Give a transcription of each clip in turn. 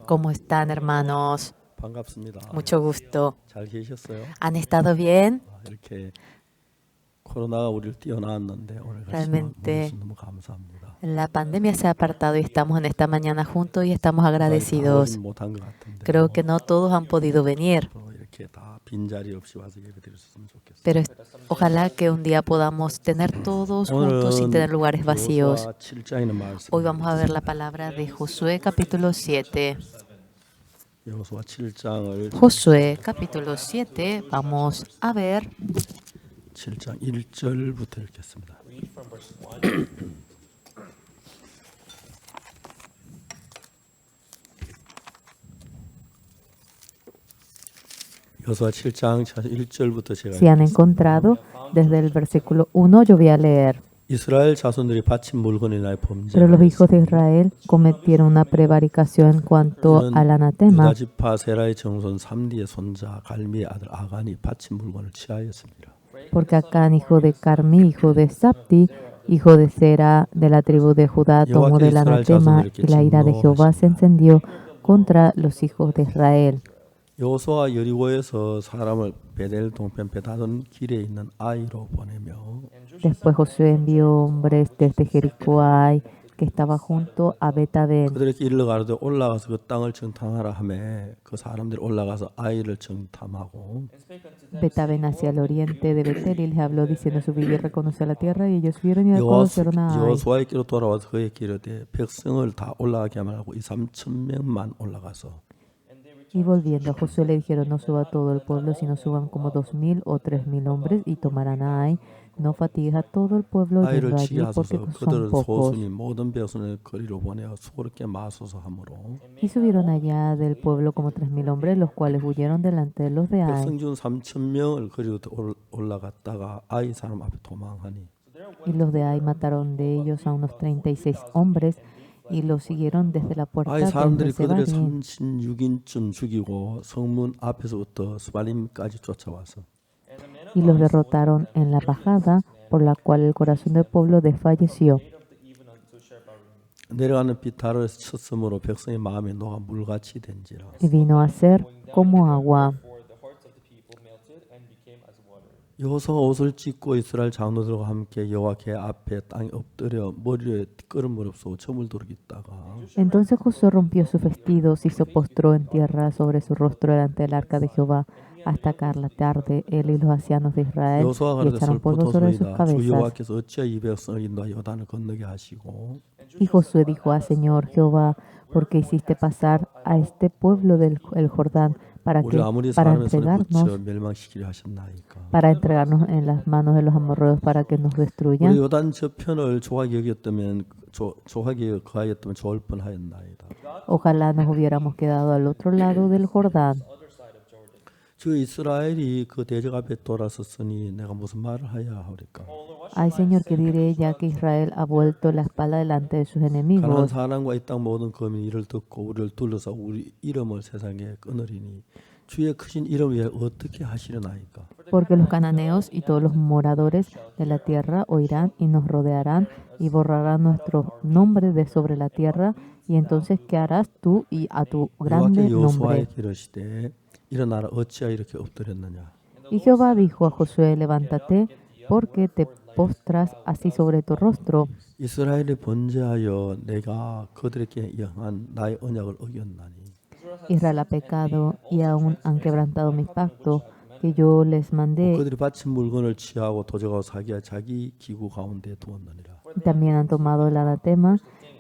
¿Cómo están, hermanos? 반갑습니다. Mucho gusto. 잘 계셨어요? ¿Han estado bien? 이렇게 코로나가 우리를 뛰어나왔는데 오늘 같이 Realmente 모여서 너무 감사합니다. la pandemia se ha apartado y estamos en esta mañana juntos y estamos 누가 다 agradecidos. 오진 못한 것 같은데 Creo que no todos han podido venir, 또 이렇게 다 빈자리 없이 와서 예배드릴 수 있으면 좋겠어요. pero ojalá que un día podamos tener todos juntos sin tener 오늘은 lugares vacíos. 여호수아 7장에 있는 말씀. Hoy vamos a ver la palabra de Josué capítulo 7. 여호수아 7장을 Josué capítulo 7, vamos a ver 7장 1절부터 읽겠습니다. 여호수아 7장 1절부터 제가 si han encontrado. Desde el versículo 1 yo voy a leer. 이스라엘 자손들이 바친 물건이나 Pero los hijos de 범죄하였으니 Israel cometieron una prevaricación en cuanto al anatema, 유다 지파 세라의 정손 삼디의 손자 갈미의 아들 아간이 바친 물건을 취하였습니다. porque Acán, hijo de Carmi, hijo de Sabti, hijo de Sera, de la tribu de Judá, tomó del anatema y la ira de Jehová se encendió contra los hijos de Israel. 여호수아 여리고에서 사람을 베델 동편 베다돈 길에 있는 아이로 보내며 Después Josué envió hombres desde Jericó a Ai, que estaba junto a Betaben, 그들에게 이르러 가로되 올라가서 그 땅을 정탐하라 하매 그 사람들이 올라가서 아이를 정탐하고 Betaben hacia el oriente de Betel, y les habló diciendo: subid y reconoce la tierra. Y ellos subieron y reconocieron a Ai. 여호수아에게로 돌아와서 그에게 이르되 백성을 다 올라가게 하라고 2,300명만 올라가서 Y volviendo a Josué le dijeron: no suba todo el pueblo, sino suban como 2,000 o 3,000 hombres y tomarán a Ai. No fatigues a todo el pueblo 아이를 yendo 치게 allí, porque 하소서 son 그들은 pocos. 소순이 모든 백성을 거리로 보내어 수고롭게 마소서 하므로 Y subieron allá del pueblo como 3,000 hombres, los cuales huyeron delante de los de Ai. 백성 중 3,000명을 거리로 올라갔다가 아이 사람 앞에 도망하니 Y los de Ai mataron de ellos a unos 36 hombres y los siguieron desde la puerta 아이 del 사람들이 그들의 Sebarim. 36인쯤 죽이고 성문 앞에서부터 스발림까지 쫓아와서 Y los derrotaron en la bajada, por la cual el corazón del pueblo desfalleció. 내려가는 비탈을 쳤으므로 백성의 마음이 녹아 물같이 된지라. Y vino a ser como agua. 여호수아가 옷을 찢고 이스라엘 장로들과 함께 여호와께 앞에 땅에 엎드려 머리에 끄름을 없어 저물 두르겠다가 Entonces Josué rompió sus vestidos y se postró en tierra sobre su rostro delante del arca de Jehová. Hasta caer la tarde, él y los ancianos de Israel, 여호수아가 y 가로되 echaron polvo sobre sus 슬프도소이다 주 cabezas. 여호와께서 어찌하여 이 백성을 인도하여 요단을 건너게 하시고 Y Josué dijo al Señor Jehová: ¿por qué hiciste pasar a este pueblo del el Jordán para 우리를 아무리 para 사람의 손에 붙여 entregarnos 멸망시키려 하셨나이까. en las manos de los amorreos para que nos 우리 destruyan? 요단 저편을 조각이 여겼다면 조각이 거하였다면 좋을 뻔하였나이다. Ojalá nos hubiéramos quedado al otro lado del Jordán. 주 이스라엘이 그 대적 앞에 돌아섰으니 내가 무슨 말을 하야 하리까. Ay, Señor, ¿qué diré ya que Israel ha vuelto la espalda delante de sus 가나안 enemigos? 사람과 이 땅 모든 거민이 이를 듣고 우리를 둘러서 우리 이름을 세상에 끊으리니 주의 크신 이름 위에 어떻게 하시려나이까. Porque los cananeos y todos los moradores de la tierra oirán y nos rodearán y borrarán nuestro nombre de sobre la tierra. Y entonces, ¿qué harás tú y a tu grande 여호와께 nombre? 여호수아에게 이르시되 일어나라 어찌하여 이렇게 엎드렸느냐. Y Jehová dijo a Josué: levántate, porque te postras así sobre tu rostro. 이스라엘이 번제하여 내가 그들에게 영한 나의 언약을 어겼나니 Israel ha pecado y aún han quebrantado mi pacto que yo les mandé. 그들이 바친 물건을 취하고 도적하고 사기하 자기 기구 가운데 두었느니라. También han tomado el anatema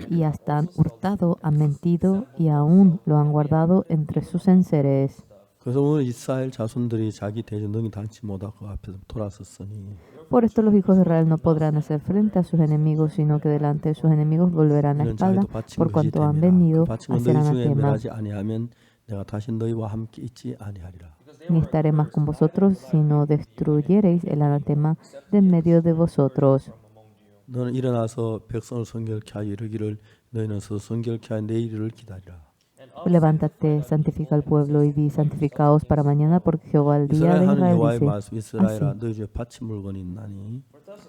y hasta han hurtado, han mentido y aún lo han guardado entre sus enseres. 그래서 오늘 이스라엘 자손들이 자기 대적 능히 당치 못하고 그 앞에서 돌아섰으니 Por esto los hijos de Israel no podrán hacer frente a sus enemigos, sino que delante de sus enemigos volverán la 이는 espalda, 자기도 바친 por 것이 cuanto han 됨이라. 그 venido a 바친 건 hacer 너희 중에 anatema. 멸하지 아니하면 내가 다시 너희와 함께 있지 아니하리라. Ni estaré más con vosotros, si no destruyereis el anatema de en medio de vosotros. 너는 일어나서 백성을 성결케 하여 이르기를 너희는 서 성결케 하여 내 일을 기다리라. Levántate, santifica al pueblo y di: santificaos para mañana, porque Jehová el día 이스라엘 de 하는 Israel 여호와의 dice 말씀 이스라엘아 así: 너희 중에 바친 물건이 있나니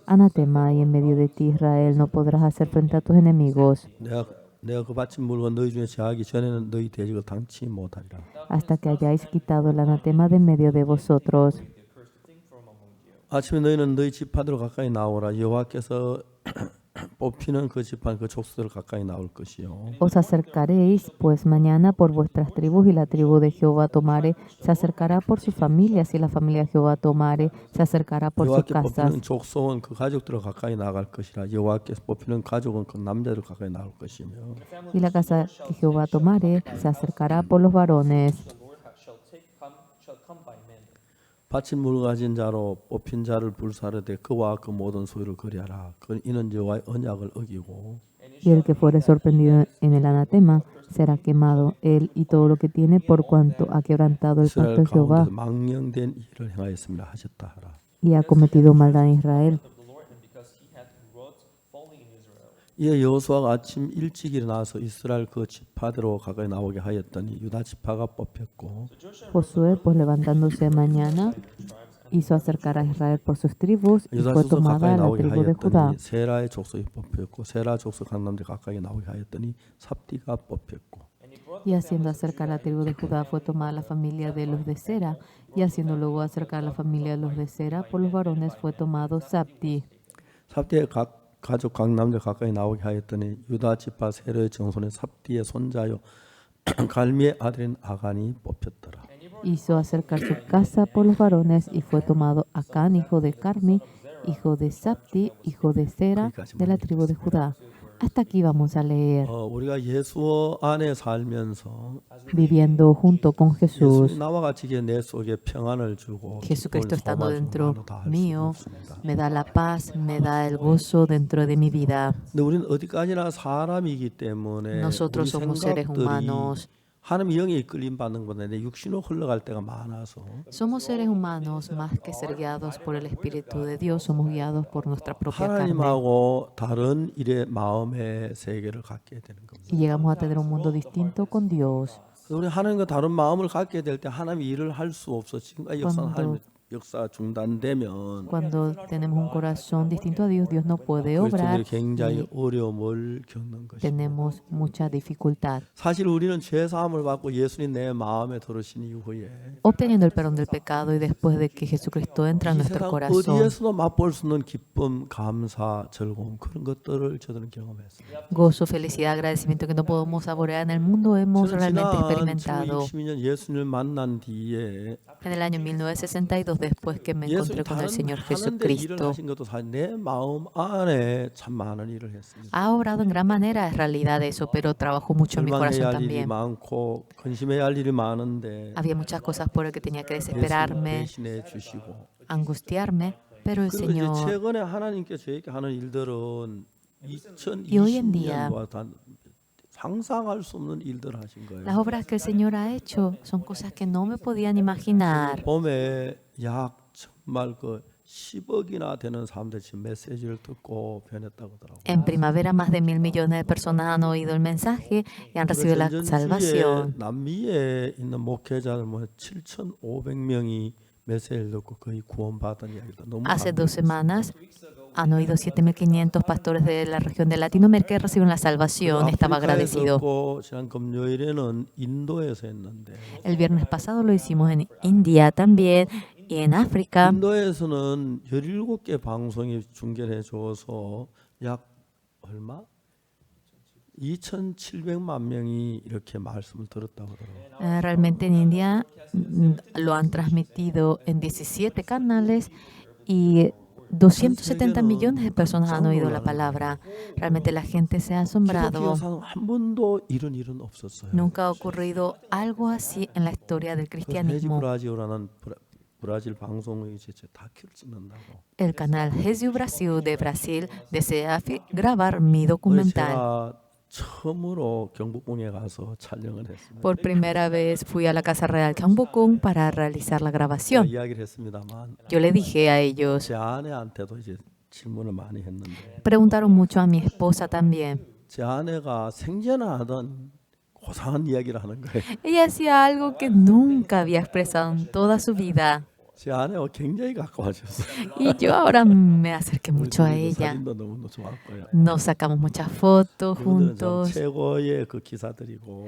anatema, y en medio de ti, Israel, no podrás hacer frente a tus enemigos. 내가 그 바친 물건 너희 중에 제하기 전에는 너희 대적을 당치 못하리라. hasta que hayáis quitado el anatema de en medio de vosotros. 아침에 너희는 너희 지파대로 가까이 나오라. 여호와께서 뽑히는 그 지파 그 족속들 가까이 나올 것이요. Os acercaréis, pues mañana por vuestras tribus, y la tribu de Jehová tomare, se acercará por sus familias, y la familia de Jehová tomare, se acercará por sus 여호와께 casas. 뽑히는 족속은 그 가족들로 가까이 나갈 것이라. 여호와께서 뽑히는 가족은 그 남자들 가까이 나올 것이며. Y la casa que Jehová tomare, se acercará por los varones. 바친 물 가진 자로 뽑힌 자를 불사르되 그와 그 모든 소유를 거리하라. 그 이는 여호와의 언약을 어기고 Y el que fuere sorprendido en el anatema, será quemado, él y todo lo que tiene, por cuanto ha quebrantado el pacto 이스라엘 de Jehová 가운데서 망령된 일을 행하였습니다 하셨다 하라. y ha cometido maldad en Israel. 이에 여호수아가 아침 일찍 일어나서 이스라엘 그 지파대로 가까이 나오게 하였더니 유다 지파가 뽑혔고 Josué, pues levantándose de mañana, hizo acercar a Israel por sus tribus y 유다 fue 족속 tomada 가까이 la 나오게 tribu de Judá. 하였더니 세라의 족속이 뽑혔고 세라 족속 강남들 가까이 나오게 하였더니 삽디가 뽑혔고 Y haciendo acercar la tribu de Judá fue tomada la familia de los de Sera, y haciendo luego acercar la familia de los de Sera por los varones fue tomado Sabdi. 삽디의 가족 강남들 가까이 나오게 하였더니 유다 지파 세라의 정손의 삽디의 손자요 갈미의 아들인 아간이 뽑혔더라. Hizo acercar su casa por los varones y fue tomado Acán, hijo de Carmi, hijo de Sabdi, hijo de Sera, de la tribu de Judá. Hasta aquí vamos a leer. 우리가 예수 안에 살면서 Viviendo junto con Jesús. 예수 나와 같이 내 속에 평안을 주고 Jesucristo 기쁨을 estando dentro 소망을 다할 수 mío, 없습니다. me da la paz, me da el gozo dentro de mi vida. 근데 우리는 어디까지나 사람이기 때문에 Nosotros 우리 somos seres 생각들이 humanos. 하나님 영에 이끌림 받는 것보다 내 육신으로 흘러갈 때가 많아서 Somos seres humanos, más que ser guiados por el Espíritu de Dios, somos guiados por nuestra propia carne. 하나님하고 다른 일의 마음의 세계를 갖게 되는 겁니다. Y llegamos a tener un mundo distinto con Dios. 우리 하나님과 다른 마음을 갖게 될 때 하나님이 일을 할 수 없어. 지금까지 역사는 하나님 역사가 중단되면 Cuando tenemos un corazón distinto a Dios, Dios no puede 그리스도인들이 obrar 굉장히 y 어려움을 겪는 것입니다. tenemos mucha dificultad. 사실 우리는 죄 사함을 받고 예수님 내 마음에 들으신 이후에 Obteniendo el perdón del pecado y después de que Jesucristo entra en 이 nuestro 세상 corazón, 어디에서도 맛볼 수 없는 기쁨, 감사, 즐거움 그런 것들을 저들은 경험했습니다. gozo, felicidad, agradecimiento que no podemos saborear en el mundo, hemos 저는 realmente 지난 experimentado. 1962년 예수님을 만난 뒤에 En el año 1962, después que me encontré 예수님 con el 다른 Señor 하는데 일을 Jesucristo, 하신 것도 사실 내 마음 안에 참 많은 일을 했습니다. ha obrado en gran manera, es realidad eso, pero trabajó mucho en mi 절망해야 corazón 할 일이 también. 많고 근심해야 할 일이 많은데 Había muchas cosas por las que tenía que 예수님 desesperarme, 대신해 주시고 angustiarme, pero el 그리고 이제 Señor, 최근에 하나님께 저에게 하는 일들은 Y hoy en día, 2020년과 상상할 수 없는 일들을 하신 거예요. las obras que el Señor ha hecho son cosas que no me podían imaginar. 봄에 약 정말 그 10억이나 되는 사람들이 지금 메시지를 듣고 변했다고 하더라고요. En primavera, más de 1.000.000.000 de personas han oído el mensaje y han recibido la salvación. 남미에 있는 목회자들 뭐 7,500명이 메시지를 듣고 거의 구원받은 이야기다. 너무 Hace 2 감동했어요. semanas han oído 7.500 pastores de la región de Latinoamérica que recibieron la salvación. Estaba 아프리카에서 agradecido. 했고 지난 금요일에는 인도에서 했는데 El viernes pasado lo hicimos en India también y en África. 인도에서는 17개 방송이 중계해 줘서 약 얼마? 2,700만 명이 이렇게 말씀을 들었다고 하더라고요. Realmente en India lo han transmitido en 17 canales y 270 millones de personas han oído la palabra. Realmente la gente se ha asombrado. 기독교사는 한 번도 이런 일은 없었어요. Nunca ha ocurrido algo así en la historia del 그 레지 cristianismo. 브라지오라는 브라질 방송이 이제 다큐를 찍는다고. El canal Jesús Brasil de Brasil desea grabar mi 그래서 documental. 제가 처음으로 경복궁에 가서 촬영을 했습니다. Por primera vez fui a la Casa Real Gyeongbokgung para realizar la grabación. 이야기를 했습니다만 Yo le dije a ellos, 제 아내한테도 이제 질문을 많이 했는데 preguntaron mucho a mi esposa también. 제 아내가 생전에 하던 고상한 이야기를 하는 거예요. Ella hacía algo que nunca había expresado en toda su vida. 제 아내와 굉장히 가까워졌어요. Y yo ahora me acerqué mucho a 우리 ella. 사진도 너무 좋았고요. Nos sacamos muchas fotos 이분들은 참 juntos 최고의 그 기사들이고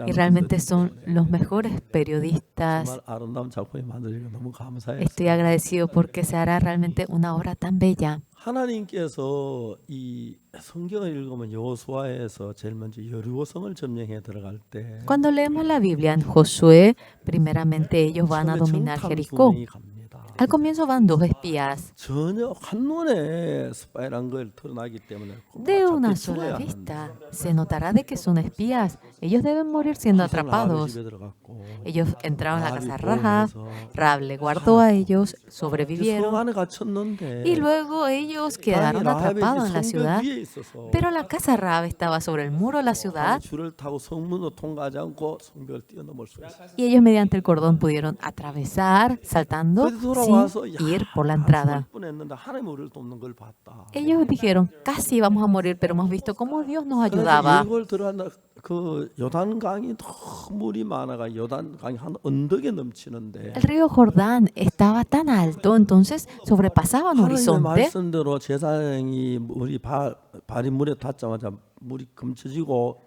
y realmente son los mejores periodistas. 정말 아름다운 작품이 만들어지고 너무 감사해요. Estoy agradecido porque se hará realmente una obra tan bella. 하나님께서 이 성경을 읽으면 여호수아에서 제일 먼저 여리고성을 점령해 들어갈 때 Cuando leemos la Biblia en Josué, primeramente ellos van a 처음에 dominar 정탐 두 Jericó. 명이 갑니다. Al comienzo van 2 espías. 전혀 한눈에 스파이란 걸 드러나기 때문에 De una 잡혀 sola 죽어야 vista se notará de que son espías. Ellos deben morir siendo atrapados. 집에 들어갔고 Ellos entraron a la casa de 라합이 Rahab. 보호해서 Rahab le guardó a ellos, 성 sobrevivieron. 안에 갇혔는데 Y luego ellos 다행히 quedaron 라합이 atrapados en la 성벽 ciudad. 위에 있어서 Pero la casa de Rahab estaba sobre el muro de la ciudad 줄을 타고 성문으로 통과하지 않고 성벽을 뛰어넘을 수 있어요. y ellos mediante el cordón pudieron atravesar saltando 그래서 돌아와서 sin ir por la entrada. 뻔했는데 하나님 우리를 돕는 걸 봤다. Ellos dijeron, casi íbamos a morir, pero hemos visto cómo Dios nos 그래서 ayudaba. 이걸 들어간다. 그 요단강이 너무 물이 많아가 요단강이 한 언덕에 넘치는데 El río Jordán estaba tan alto, entonces sobrepasaba un 하나님의 horizonte. 말씀대로 제사장이 물이 발이 물에 닿자마자 물이 검쳐지고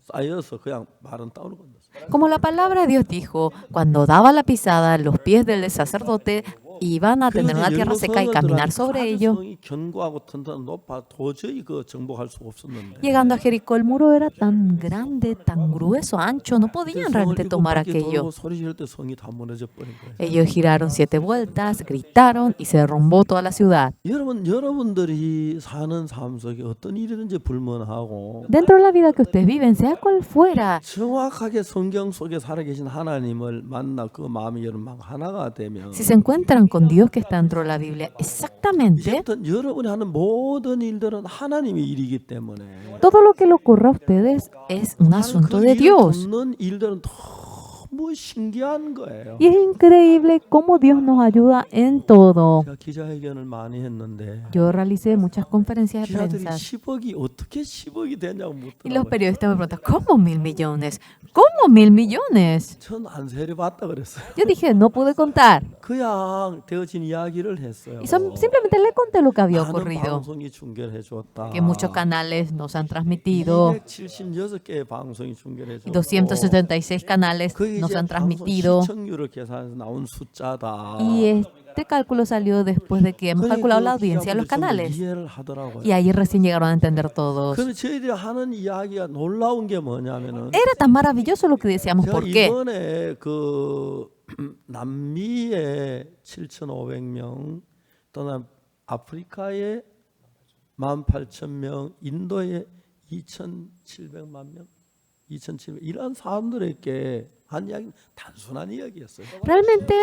쌓여서 그냥 마른 땅으로 건넜어요. Como la palabra de Dios dijo, cuando daba la pisada, los pies del sacerdote iban a tener una tierra seca y caminar sobre ello. 성이 견고하고 튼튼한 높아 도저히 그 정복할 수 없었는데 Llegando a Jericó, el muro era tan grande, tan grueso, ancho, no podían realmente tomar aquello. 소리 지를 때 성이 다 무너져 버린 거예요. Ellos giraron 7 vueltas, gritaron y se derrumbó toda la ciudad. 여러분들이 사는 삶 속에 어떤 일이든지 불문하고 Dentro de la vida que ustedes viven, sea cual fuera, 정확하게 성경 속에 살아계신 하나님을 만나 그 마음이 여러분 하나가 되면 si se encuentran con Dios que está dentro de la Biblia, exactamente, 이제부터 여러분이 하는 모든 일들은 하나님의 일이기 때문에 todo lo que le ocurra a ustedes es un asunto de Dios. 돕는 일들은 너무 신기한 거예요. Y es increíble cómo Dios nos ayuda en todo. 제가 기자회견을 많이 했는데 Yo realicé muchas conferencias de 기자들이 prensa 10억이 어떻게 10억이 되냐고 y los 묻더라고요. periodistas me preguntan, ¿cómo 1.000 millones? ¿Cómo 1.000 millones? 전 안 세려봤다 그랬어요. Yo dije, no pude contar. 그냥 되어진 이야기를 했어요. Y simplemente le conté lo que había 많은 ocurrido. 방송이 중계해 줬다. Que muchos canales nos han transmitido 276개의 방송이 중계해 y 줬고 276 canales 그게 nos 이제 han 방송 transmitido. 시청률을 계산해서 나온 숫자다. Y este cálculo salió después de que hemos calculado la audiencia de los canales. 이해를 하더라고요. Y ahí recién llegaron a entender todos. 그런데 저희들이 하는 이야기가 놀라운 게 뭐냐면은 Era tan maravilloso lo que decíamos. 제가 ¿Por qué? 이번에 그 남미에 7,500명, 또는 아프리카에 18,000명, 인도에 2,700만 명, 2,700 이런 사람들에게 한 이야기는 단순한 이야기였어요. Realmente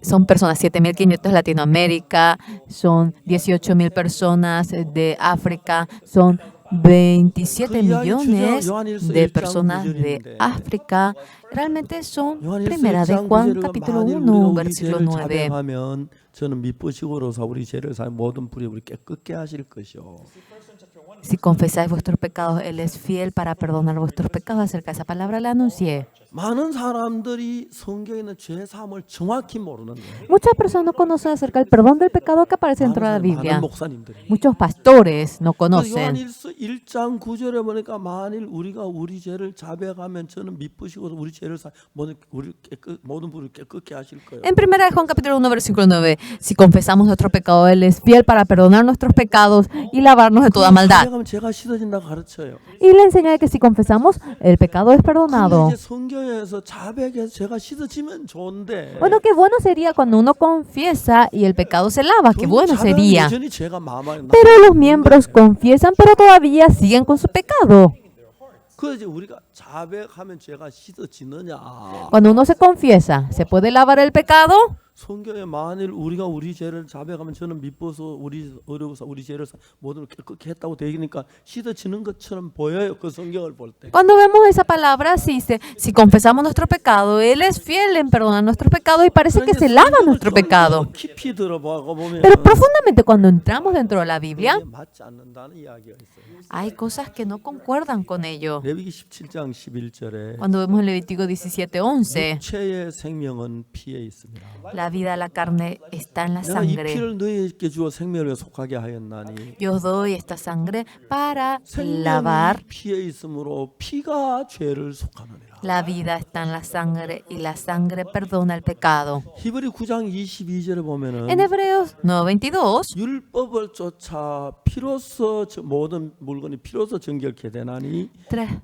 son personas, 7.500 de Latinoamérica, son 18.000 personas de África, son 27 millones de personas de África. Realmente son Primera de Juan capítulo 1, versículo 9. 자백하면 저는 미쁘시고로서 우리 죄를 사해 모든 불의 우리 깨끗게 하실 것이요. Si confesáis vuestros pecados, Él es fiel para perdonar vuestros pecados. Acerca de esa palabra le anuncié. 많은 사람들이 성경에 있는 죄 사함을 정확히 모르는 거예요. Muchas personas no conocen acerca del perdón del pecado que aparece dentro de la 많은 Biblia. 목사님들이. Muchos pastores no 그 conocen. 요한일서 1장 9절에 보니까 만일 우리가 우리 죄를 자백하면 저는 미쁘시고 우리 죄를 사 모든 불을 깨끗게 하실 거예요. En 1 de Juan capítulo 1 versículo 9, si confesamos nuestro pecado, Él es fiel para perdonar nuestros pecados y lavarnos de toda maldad. 자백하면 죄가 씻어진다고 가르쳐요. Y le enseña que si confesamos, el pecado es perdonado. 근데 이제 성경에서 자백해서 죄가 씻어지면 좋은데 Bueno, qué bueno sería cuando uno confiesa y el pecado se lava, qué bueno sería. 여전히 죄가 마음에 Pero los miembros confiesan, pero todavía siguen con su pecado. 그 이제 우리가 자백하면 죄가 씻어지느냐? Cuando uno se confiesa, ¿se puede lavar el pecado? 성경에 만일 우리가 우리 죄를 자백하면 저는 미뻐서 어려워서 우리 죄를 모든 깨끗게 했다고 되니까 씻어지는 것처럼 보여요. 그 성경을 볼 때. Cuando vemos esa palabra, si confesamos nuestro pecado, Él es fiel en perdonar nuestros pecados y parece que se lava nuestro pecado. 깊이 들어보고 보면 Pero profundamente cuando entramos dentro de la Biblia, 맞지 않는다는 이야기가 있어요. hay cosas que no concuerdan con ello. 레위기 17장 11절에 Cuando vemos en Levítico 17:11, 육체의 생명은 피에 있습니다. la vida de la carne está en la 내가 이 sangre. 피를 너희에게 주어 생명을 속하게 하였나니 Yo os doy esta sangre para 생명이 lavar. 피에 있으므로 피가 죄를 속하느니라. La vida está en la sangre y la sangre perdona el pecado. 히브리 9장 22절에 보면은 En Hebreos 9:22, 율법을 쫓아 피로써 모든 물건이 피로써 정결케 되나니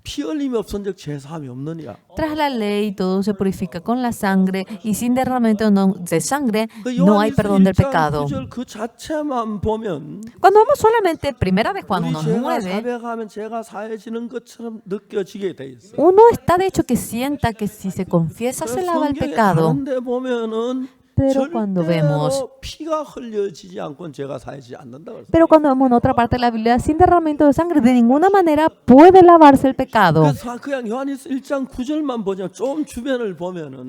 피 흘림이 없은즉 죄 사함이 없느니라. tras la ley todo se purifica con la sangre y sin derramamiento de sangre no hay perdón del pecado. 9절 그 자체만 보면 Cuando vemos solamente primera de Juan 우리 죄가 1:9, 자백하면 죄가 사해지는 것처럼 느껴지게 돼 있어. uno está de hecho que sienta que si se confiesa se lava el pecado. 다른데 보면은 Pero cuando vemos 절대로 피가 흘려지지 않고는 죄가 사해지지 않는다 그랬어. Pero cuando vemos en otra parte de la Biblia, sin derramamiento de sangre, de ninguna manera puede lavarse el pecado. 그래서 그냥 요한일서 1장 9절만 보자. 좀 주변을 보면은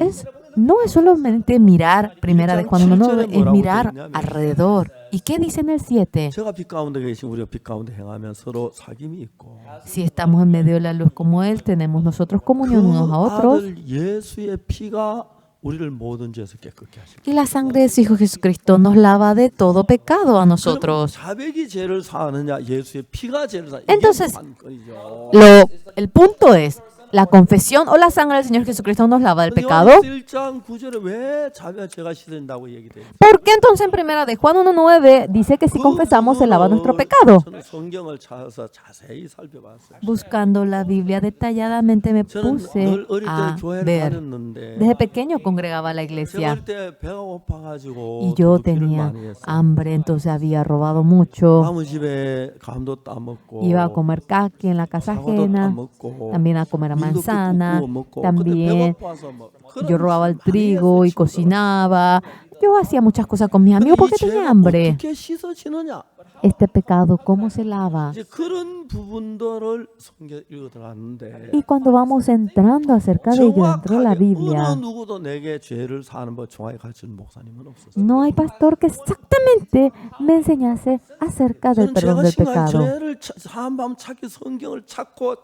No es solamente mirar, primera de Juan 1:9, es mirar alrededor. ¿Y qué dice en el 7? 제가 빛 가운데 계신 우리가 빛 가운데 행하면 서로 사귐이 있고 Si estamos en medio de la luz como Él, tenemos nosotros comunión unos a 그 otros. 아들 예수의 피가 우리를 모든 죄에서 깨끗게 하시고 Y la sangre de su Hijo Jesucristo nos lava de todo pecado a nosotros. 자백이 죄를 사하느냐 예수의 피가 죄를 사하느냐 Entonces, 이게 관건이죠. El punto es, ¿la confesión o la sangre del Señor Jesucristo nos lava del pecado? 요한일서 1장 9절에 왜 자백 죄가 씻어진다고 얘기돼요? ¿Por qué entonces en primera de Juan 1:9 dice que si confesamos se lava nuestro pecado? 저는 성경을 찾아서 자세히 살펴봤어요. Buscando la Biblia detalladamente me 저는 puse 늘 어릴 때 a 교회를 ver. 다녔는데 Desde pequeño congregaba a la 제가 iglesia 어릴 때 배가 고파가지고 y yo 도둑질을 tenía 많이 했어요. hambre, entonces había robado mucho. 남의 집에 감도 따먹고 Iba a comer caqui en la casa 사과도 ajena, 따먹고 también a comer 밀도 manzana, 구워 먹고 también 근데 배고파서 뭐 그런 yo robaba el 짓을 많이 trigo y 했어요, 친구들. cocinaba. Yo hacía muchas cosas con mis 근데 amigos 이 porque 죄가 tenía hambre. 어떻게 씻어지느냐? Este pecado, ¿cómo se lava? 이제 그런 부분들을 성경 읽어 들어갔는데 Y cuando vamos entrando acerca de ello dentro de la 정확하게 어느 Biblia, 누구도 내게 죄를 사는 법 정확히 가르치는 목사님은 없었어요. no hay pastor que exactamente me enseñase acerca del 저는 perdón 제가 del 생각에 pecado. 죄를 한밤 찾기 성경을 찾고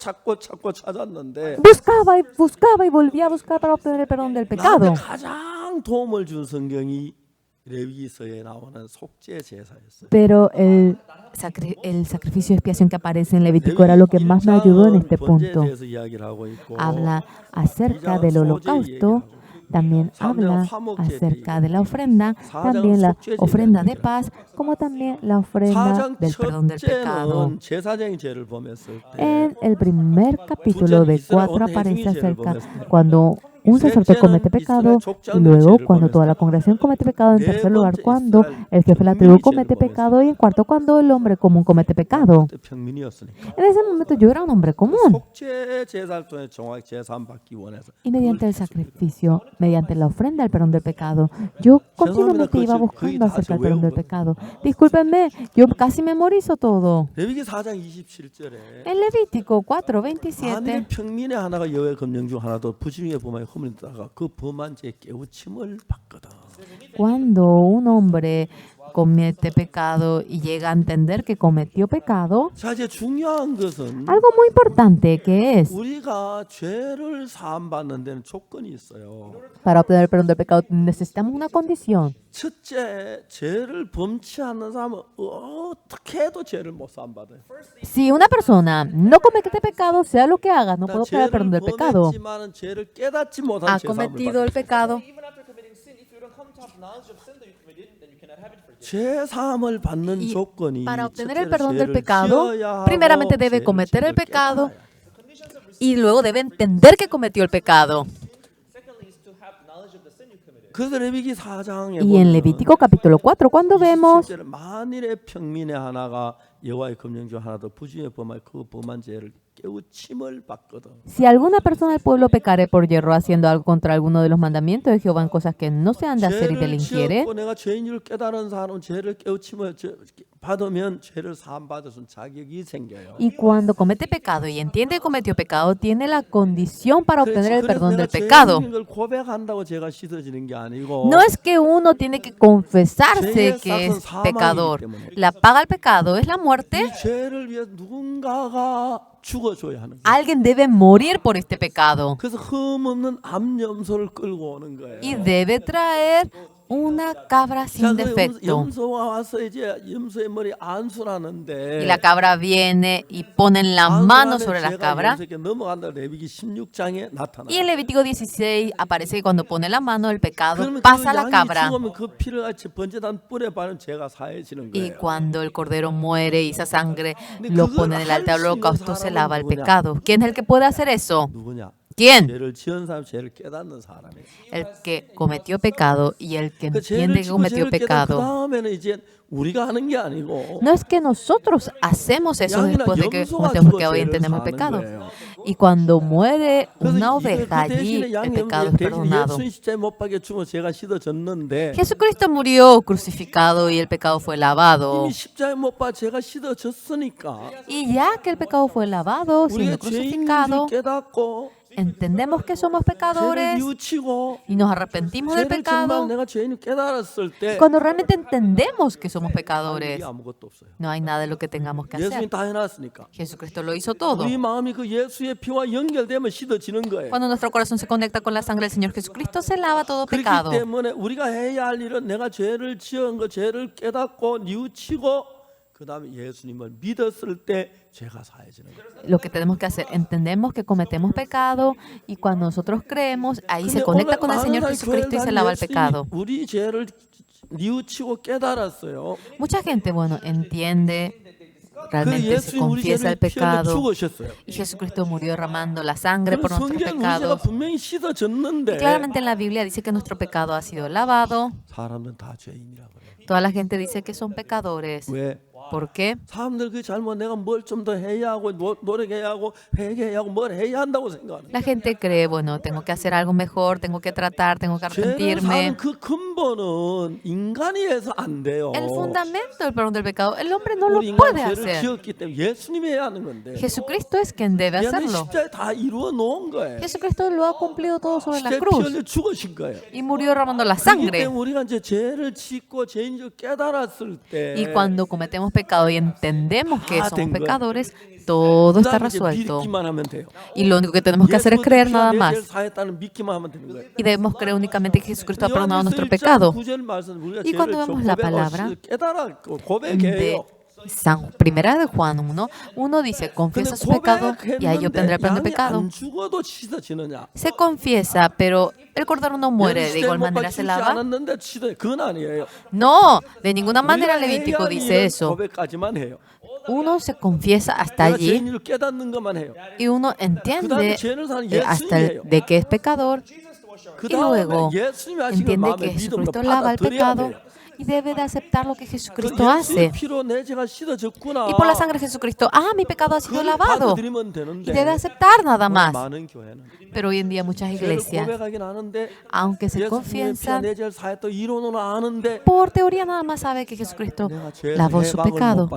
찾았는데 Buscaba y volvía a buscar para obtener el perdón del 나한테 pecado. 가장 도움을 준 성경이 레위기서에 나오는 속죄 제사였어요. Pero el sacrificio de expiación que aparece en Levítico era lo que más me ayudó en este punto. 번제에 대해서 이야기를 하고 있고 Habla acerca del holocausto, también habla acerca de la ofrenda, también la ofrenda de paz, como también la ofrenda 4장 del perdón del pecado. 첫째는 제사장의 죄를 범했을 때 En el primer capítulo de 4 aparece acerca cuando un sacerdote comete pecado, y luego cuando toda la congregación comete pecado, en tercer lugar cuando el jefe de la tribu comete pecado, y en cuarto cuando el hombre común comete pecado. 그때 평민이었으니까 En ese momento yo era un hombre común, 속죄 제사를 통해 정확히 제사함 받기 원해서 y mediante el sacrificio, mediante la ofrenda al perdón del pecado, yo continuamente iba buscando acerca del perdón del pecado. Discúlpenme, yo casi memorizo todo. 레위기 4장 27절에 En Levítico 만일에 4:27, 평민의 하나가 여호와의 검령 중 하나도 부지중에 범하여 허물이 있다가 그 범한 죄에 깨우침을 받거든. cuando un hombre comete pecado y llega a entender que cometió pecado, 자 이제 중요한 것은 algo muy importante que es, 우리가 죄를 사함 받는 데는 조건이 있어요. para obtener el perdón del pecado necesitamos una condición. 첫째, 죄를 범치 않는 사람은 어떻게 해도 죄를 못 사함 받아요. Si una persona no comete pecado, sea lo que haga, no puede obtener el 죄를 perdón del pecado. 범했지만은 죄를 깨닫지 못한 Ha 죄 사함을 cometido 받아요. el pecado. Even after committing sin, if you don't come to have knowledge of sin that you committed, then you cannot have it forgiven. 죄 사함을 받는 Y 조건이 para obtener el 첫째로 perdón del 죄를 pecado, 지어야 하고 primeramente debe 죄를 cometer el 제대로 pecado 깨달아야 돼. y luego debe entender que cometió el pecado. Secondly, is to have knowledge of the sin you committed. 그래서 레위기 4장에 Y en Levítico capítulo 4, cuando vemos, 만일의 평민의 하나가 여호와의 검령 중 하나도 부주의 범할 그 범한 죄를 깨우침을 받거든. si alguna persona del pueblo pecare por yerro haciendo algo contra alguno de los mandamientos de Jehová en cosas que no se han de hacer y 죄를 delinquiere, 지었고 내가 죄인 줄 깨달은 사람은 죄를 깨우침을 받으면 죄를 사함 받을 수 있는 자격이 생겨요. y cuando comete pecado y entiende que cometió pecado, tiene la condición para obtener el 그래서 perdón 내가 del pecado. 죄인인 걸 고백한다고 죄가 씻어지는 게 아니고 No es que uno tiene que confesarse 죄의 que es 삭은 사망이기 pecador. 때문에. La paga al pecado es la muerte. 이 죄를 위해 누군가가 죽어줘야 하는 거예요. Alguien debe morir por este pecado 그래서 흠없는 암염소를 끌고 오는 거예요. y debe traer una cabra sin 자, 그 defecto. 염소가 와서 이제 염소의 머리 안수라는데 Y la cabra viene y ponen la mano sobre la cabra. 염소에게 넘어간다. 레위기 16장에 나타나. Y en Levítico 16 aparece que cuando pone la mano el pecado 그러면 pasa a 그 la 양이 cabra. 죽으면 그 피를 같이 번제단 뿔에 바른 죄가 사해지는 Y 거예요. cuando el cordero muere y esa sangre lo pone en el altar del holocausto, se lava el pecado. ¿Quién es el que puede hacer eso? 누구냐? ¿Quién? 죄를 지은 사람, 죄를 깨닫는 사람이에요. El que cometió pecado y el que 그 entiende 죄를 que 지고 cometió 죄를 깨닫고 그 pecado. 다음에는 이제 우리가 하는 게 아니고 No es que nosotros hacemos eso 양이나 después de que 염소가 cometemos, porque 죽어 hoy 죄를 entendemos el 사는 pecado. 거예요. Y cuando muere 그래서 una 그 oveja allí, 대신에 el 양이 pecado es 대신 perdonado. 예수님 십자가에 못 박혀 죽어 죄가 씻어졌는데 Jesucristo murió crucificado y el pecado fue lavado. 이미 십자가에 못 박혀 죄가 씻어졌으니까 Y ya que el pecado fue lavado, siendo 우리가 죄인인 줄 crucificado, 깨닫고 entendemos que somos 죄를 pecadores 뉘우치고 y nos arrepentimos del 죄를 정말 pecado. 내가 죄인을 깨달았을 때 Cuando realmente entendemos que somos 이게 pecadores, 아무것도 없어요. no hay nada de lo que tengamos que hacer. 예수님 다 해놨으니까 Jesucristo lo hizo todo. 우리 마음이 그 예수의 피와 연결되면 씻어지는 거예요. Cuando nuestro corazón se conecta con la sangre del Señor Jesucristo, se lava todo 그렇기 pecado. 때문에 우리가 해야 할 일은 내가 죄를 지은 거 죄를 깨닫고 뉘우치고 그 다음에 예수님을 믿었을 때 죄가 사해지는 거예요. Lo que tenemos que hacer, entendemos que cometemos pecado y cuando nosotros creemos, ahí se 근데 conecta 오늘 con el 많은 Señor 사람이 Jesucristo y se 교회를 lava el 다니는 pecado. 예수님이 우리 죄를 뉘우치고 깨달았어요. Mucha gente, bueno, entiende, 그 realmente se 예수님 우리 confiesa el 죄를 피 흘려 pecado 죽으셨어요. y Jesucristo murió derramando la sangre por 그럼 nuestros 성경 우리 죄가 pecados. 분명히 씻어졌는데 Claramente en la Biblia dice que nuestro pecado ha sido lavado. 사람들은 다 죄인이라고 그래요. Toda la gente dice que son pecadores. 왜? ¿Por qué? 사람들 그 잘못 내가 뭘 좀 더 해야 하고 노력해야 하고 회개해야 하고 뭘 해야 한다고 생각하는 거예요. La gente cree, bueno, tengo que hacer algo mejor, tengo que tratar, tengo que 죄를 arrepentirme. 사는 그 근본은 인간이 해서 안 돼요. El fundamento del perdón del pecado, el hombre no lo 우리 인간 puede 죄를 hacer. 지었기 때문에 예수님이 해야 하는 건데 Jesucristo es quien debe 얘는 hacerlo. 십자에 다 이루어 놓은 거예요. Jesucristo lo ha cumplido todo sobre la 십자에 피 cruz 흘려 죽으신 거예요. y murió derramando la 그렇기 sangre. 때문에 우리가 이제 죄를 짓고 죄인 줄 깨달았을 때 Y cuando cometemos pecado y entendemos que Ah, somos tengo. pecadores, todo está 그다음에 이제 resuelto. 믿기만 하면 돼요. Y lo único que tenemos que hacer es creer nada 내 más. 죄를 사했다는 믿기만 하면 되는 거예요. Y debemos creer únicamente que Jesucristo ha perdonado 요한일서 nuestro 1장 pecado. 9절 말씀 우리가 Y cuando 죄를 vemos la 고백하고 palabra 깨달아 De 고백해요. Primera de Juan 1, uno dice, 근데 confiesa su pecado y ahí obtendrá el perdón de 양이 pecado. 안 죽어도 씻어지느냐? Se confiesa, pero el cordero no muere, de 예수님이 igual 못 manera se 박히지 lava. 않았는데 씻어요. 그건 아니에요. No, de ninguna manera 우리가 Levítico 해야 할 dice 일은 eso. 고백까지만 해요. Uno se confiesa hasta 내가 allí 죄인을 깨닫는 것만 해요. y uno 그다음에 entiende 죄를 사는 hasta 예수님이에요. de que es pecador 그 y luego 다음에 예수님이 하신 걸 entiende 마음에 que 믿음으로 Jesucristo lava el 받아들여야 pecado 돼요. y debe de aceptar lo que 그 Jesucristo hace. 예수의 피로 내 죄가 씻어졌구나. Y por la sangre de Jesucristo, mi pecado ha sido 그걸 lavado. 받아들이면 Y 되는데 debe aceptar nada 오늘 más. 많은 교회는 Pero hoy en día muchas 죄를 iglesias, 고백하긴 하는데 aunque se 예수님의 피가 confiesan, 내 죄를 사했다 이론으로 아는데 por teoría nada más sabe que Jesucristo lavó su pecado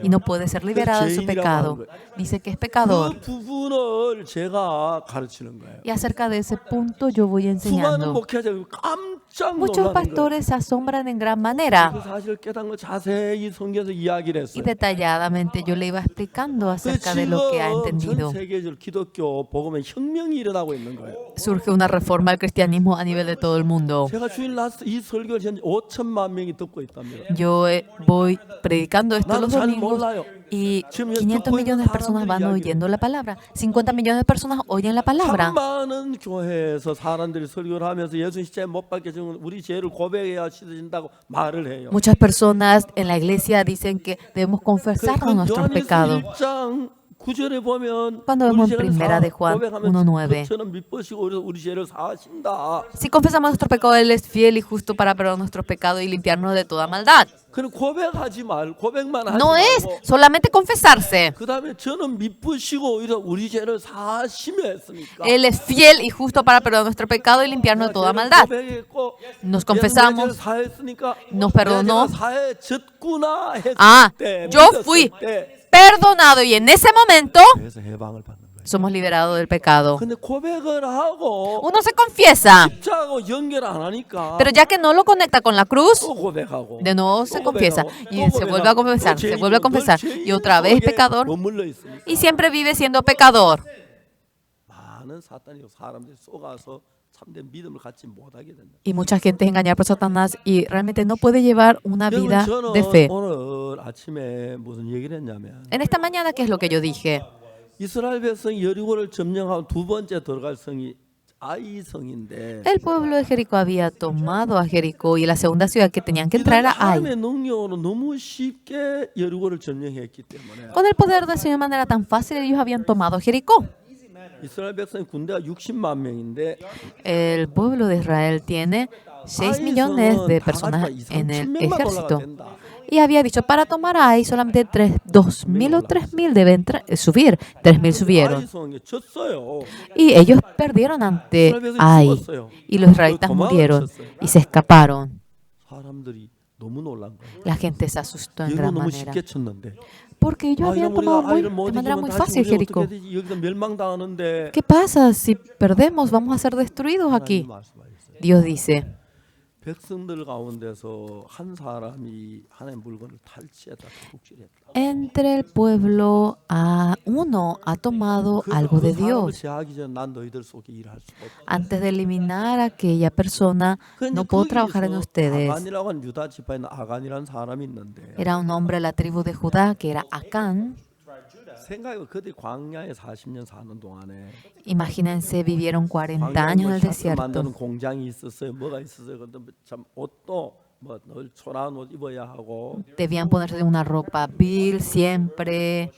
y no puede ser liberado de su pecado. Dice que es pecador. 그 부분을 제가 가르치는 거예요. Y acerca de ese punto yo voy 수많은 enseñando. 목회자가 깜짝 Muchos 놀라는 거예요. pastores se asombran en gran 그 manera. 사실을 깨닫는 걸 자세히 성경에서 이야기를 Y 했어요. detalladamente yo le iba explicando acerca de lo que ha 지금 entendido. 전 세계적으로 기독교 복음에 혁명이 일어나고 있는 거예요. Surge una reforma al cristianismo a nivel de todo el mundo. 제가 주일 낮 이 설교를 현재 5천만 명이 듣고 있답니다. Yo voy predicando esto los 나는 잘 domingos 몰라요. y 지금 500 듣고 millones 있는 de personas van 사람들이 oyendo la palabra. 50 millones de personas oyen la palabra. 많은 교회에서 사람들이 설교를 하면서 예수 십자가에 못 박혀 죽은 우리 죄를 고백해야 씻어진다고 말을 해요. Muchas personas en la iglesia dicen que debemos confesarnos nuestros 요한일서 pecados. 1장 9절에 보면 Cuando vemos en Primera de Juan 1:9. 그처럼 미쁘시고 우리 죄를 사하신다. Si confesamos nuestro pecado, Él es fiel y justo para perdonar nuestros pecados y limpiarnos de toda maldad. 그럼 고백하지 말, 고백만 하지 No es 말고 solamente confesarse. 그 다음에 저는 미쁘시고 우리 죄를 사하시며 했으니까 Él es fiel y justo para perdonar nuestro pecado y limpiarnos de toda maldad. 고백했고 Nos 얘는 내 confesamos, 죄를 사했으니까 nos perdonó. 내가 사해졌구나 했을 때 Yo 믿었을 fui 때 perdonado y en ese momento 그래서 해방을 받는 거예요. somos liberados del pecado. 근데 고백을 하고 Uno se confiesa, 십자가하고 연결 안 하니까 pero ya que no lo conecta con la cruz, 또 고백하고 de nuevo se 또 confiesa 고백하고, y 또 se vuelve a 고백하고, confesar, 또 se 죄인이고, vuelve a confesar 또 죄인 y otra vez 속에 pecador 머물러 있으니까 y siempre vive siendo pecador. 많은 많은 사탄이 사람들이 속아서 참된 믿음을 갖지 못하게 된다. Y mucha gente es engañada por Satanás y realmente no puede llevar una 여러분 vida de 저는 fe. 오늘 아침에 무슨 얘기를 했냐면 En esta mañana, ¿qué es lo que yo dije? 이스라엘 백성이 여리고를 점령하고 두 번째 들어갈 성이 아이 성인데 El pueblo de Jericó había tomado a Jericó y la segunda ciudad que tenían que entrar 이들은 era Ai. 하나님의 능력으로 너무 쉽게 여리고를 점령했기 때문에 Con el poder del Señor de manera tan fácil ellos habían tomado Jericó. 이스라엘 백성의 군대가 60만 명인데 El pueblo de Israel tiene 6 millones de personas en el ejército. Y había dicho, para tomar a Ai solamente 2.000 o 3.000 deben subir. 3.000 subieron. 아이 성에 졌어요. Y ellos perdieron ante Ai. Y los israelitas murieron y se escaparon. 사람들이 너무 놀란 거예요. La gente se asustó en 여리고 gran 너무 manera. 쉽게 쳤는데. Porque ellos habían tomado 아이를 못 de manera 이기면 muy 다시 fácil 우리 Jericó. 어떻게 되지? 여기서 멸망당하는데 ¿Qué pasa? Si perdemos, vamos a ser destruidos 하나님 aquí. 말씀하셨어요. Dios dice, 백성들 가운데서 한 사람이 하나님 물건을 탈취했다, 독질했다. entre el pueblo a uno ha tomado algo de 사람을 Dios. 제하기 전에 난 너희들 속에 일할 수 없다. Antes de eliminar a aquella persona, no puedo trabajar en ustedes. 아간이라고 하는 유다 지파에 있는 아간이라는 사람이 있는데 Era un hombre de la tribu de Judá que era Acán. 생각해 그들이 광야에 40년 사는 동안에 Imagínense, vivieron 40 광야에 años en 뭐 el 샤스 desierto. 만드는 공장이 있었어요. 뭐가 있었어요. 근데 참 옷도 뭐늘 초라한 옷 입어야 하고. Debían ponerse una ropa vil siempre.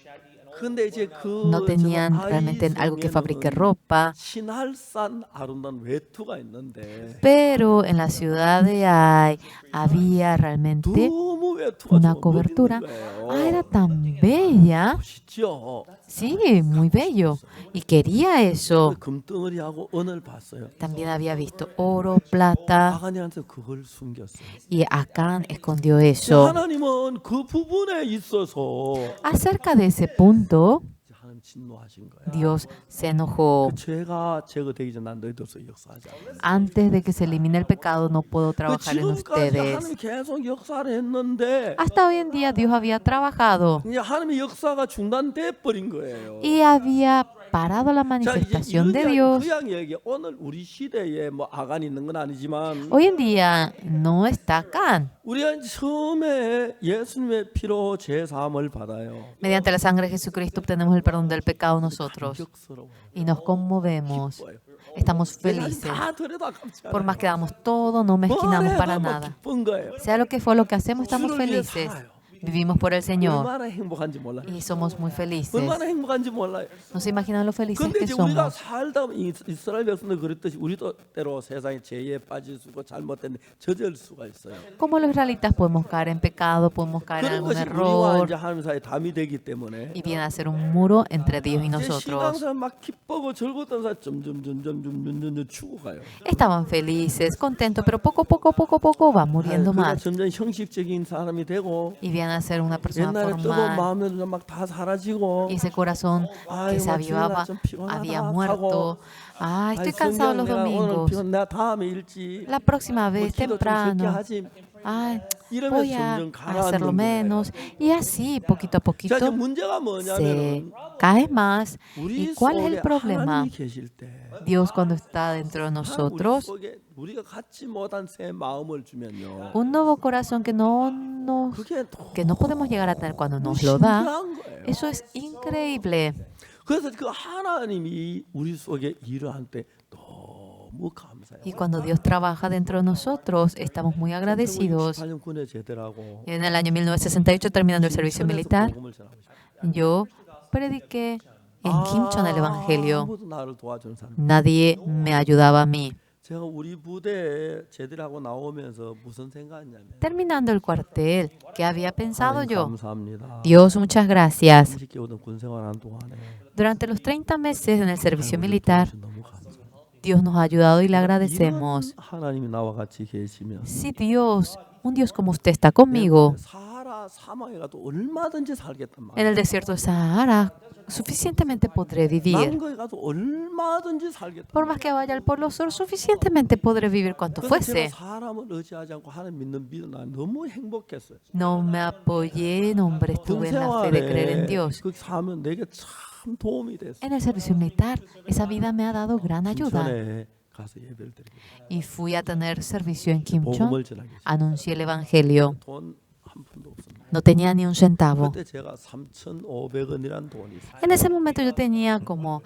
근데 이제 그 No tenían realmente algo que fabrique ropa. 신할산 아름다운 외투가 있는데 Pero en la ciudad de Ai había realmente 너무 외투가 una 좀 cobertura. 멋있는 거예요. Ah, era tan bella. 멋있죠. Sí, muy bello. Y quería eso. 금덩어리하고 은을 봤어요. También había visto oro, plata. 아간이한테 그걸 숨겼어요. Y Acán escondió eso. 하나님은 그 부분에 있어서 Acerca de ese punto, 하나님 진노하신 거예요. Dios se enojó. 그 죄가 제거되기 전 난 너희들서 역사하지 않아. Antes de que se elimine el pecado, no puedo trabajar en 지금까지 ustedes. 하나님이 계속 역사를 했는데 Hasta hoy en día Dios había trabajado 이제 하나님의 역사가 중단돼 버린 거예요. y había parado la 자, 이제 manifestación de 이런 Dios. 그냥 얘기 오늘 우리 시대에 뭐 아간이 있는 건 아니지만 Hoy en día no está Acán. 우리가 이제 처음에 예수님의 피로 죄 사함을 받아요. Mediante la sangre de Jesucristo obtenemos el perdón del pecado nosotros 감격스러워요. y nos conmovemos. 기뻐요. Estamos 왜냐하면 felices. 다 드려도 아깝지 Por 않아요. más que damos todo, no mezquinamos 뭘 para 해도 뭐 nada. 기쁜 거예요. Sea lo que fue lo que hacemos, estamos 주를 위해 felices. 살아요. Vivimos por el Señor 얼마나 행복한지 몰라요. y somos muy felices. 얼마나 행복한지 몰라요. No se imaginan lo felices 근데 que 이제 우리가 somos. 살다 보면 이스라엘 백성들 그랬듯이 우리도 때로 세상에 죄에 빠질 수 있고 잘못된 젖을 수가 있어요. Como los israelitas podemos caer en pecado, podemos caer en 그런 algún 것이 우리와 error 이제 하나님 사이에 담이 되기 때문에 y viene a ser un muro entre Dios y 이제 nosotros. 신앙생활 막 기쁘고 즐거웠던 사람 점점 죽어가요. Estaban felices, contentos, pero poco a poco va muriendo 그러니까 más 점점 형식적인 사람이 되고 y viene a ser una persona 옛날에 뜨거운 formal. 마음들도 막 다 사라지고 Y ese corazón que se avivaba había muerto. Ah, estoy cansado los domingos. 내가 다음에 일지 La próxima vez, 기도 좀 적게 temprano. 하지. Ay, 이러면서 voy a 점점 hacerlo 가라앉는 menos. Y así, poquito a 자, 이제 poquito, 문제가 se 뭐냐면 cae más. 우리 ¿Y cuál es 속에 el problema? 하나님이 계실 때 Dios, cuando está dentro de 우리 nosotros, 속에 우리가 갖지 못한 새 마음을 주면요. un nuevo corazón que 그게 que no podemos llegar a tener cuando 너무 nos lo da, 신기한 거예요. eso es increíble. 그래서 그 하나님이 우리 속에 일을 할 때 너무 감사해요. Y cuando Dios trabaja dentro de nosotros, estamos muy agradecidos. 18년 군에 제대하고 En el año 1968, terminando el servicio militar, 복음을 전하고 싶어요. yo prediqué en Kimchon el Evangelio. 아무도 나를 도와주는 사람. Nadie me ayudaba a mí. 제가 우리 부대에 제대하고 나오면서 무슨 생각했냐면 Terminando el cuartel, ¿qué había pensado 하나님 yo? 감사합니다. Dios, muchas gracias. 30개월 군 생활하는 동안에 Durante los 30 meses en el servicio militar, 너무 감사해요. Dios nos ha ayudado y le 이런 agradecemos. 하나님이 나와 같이 계시면 Si Dios, un Dios como usted está conmigo, 사하라 사막에 가도 얼마든지 살겠단 en 말이에요. el desierto de Sahara, suficientemente podré vivir. 남거에 가도 얼마든지 살겠단 Por más que vaya al Polo Sur, suficientemente podré vivir cuanto 그래서 fuese. 제가 사람을 의지하지 않고 하나님 믿는 믿음 난 너무 행복했어요. No me apoyé en hombres, 군 tuve en la fe de creer en 생활에 Dios. 그 사면 내게 참 큰 도움이 됐어요. en el servicio militar. Esa vida me ha dado gran ayuda. 김천에 가서 예배를 드리고 Y fui a tener servicio en Kimchon. 복음을 전하기 시작. Anuncié el Evangelio. 돈 한 푼도 없었는데 No tenía ni un centavo. 그때 제가 3,500원이란 돈이 있어요. En ese momento yo tenía como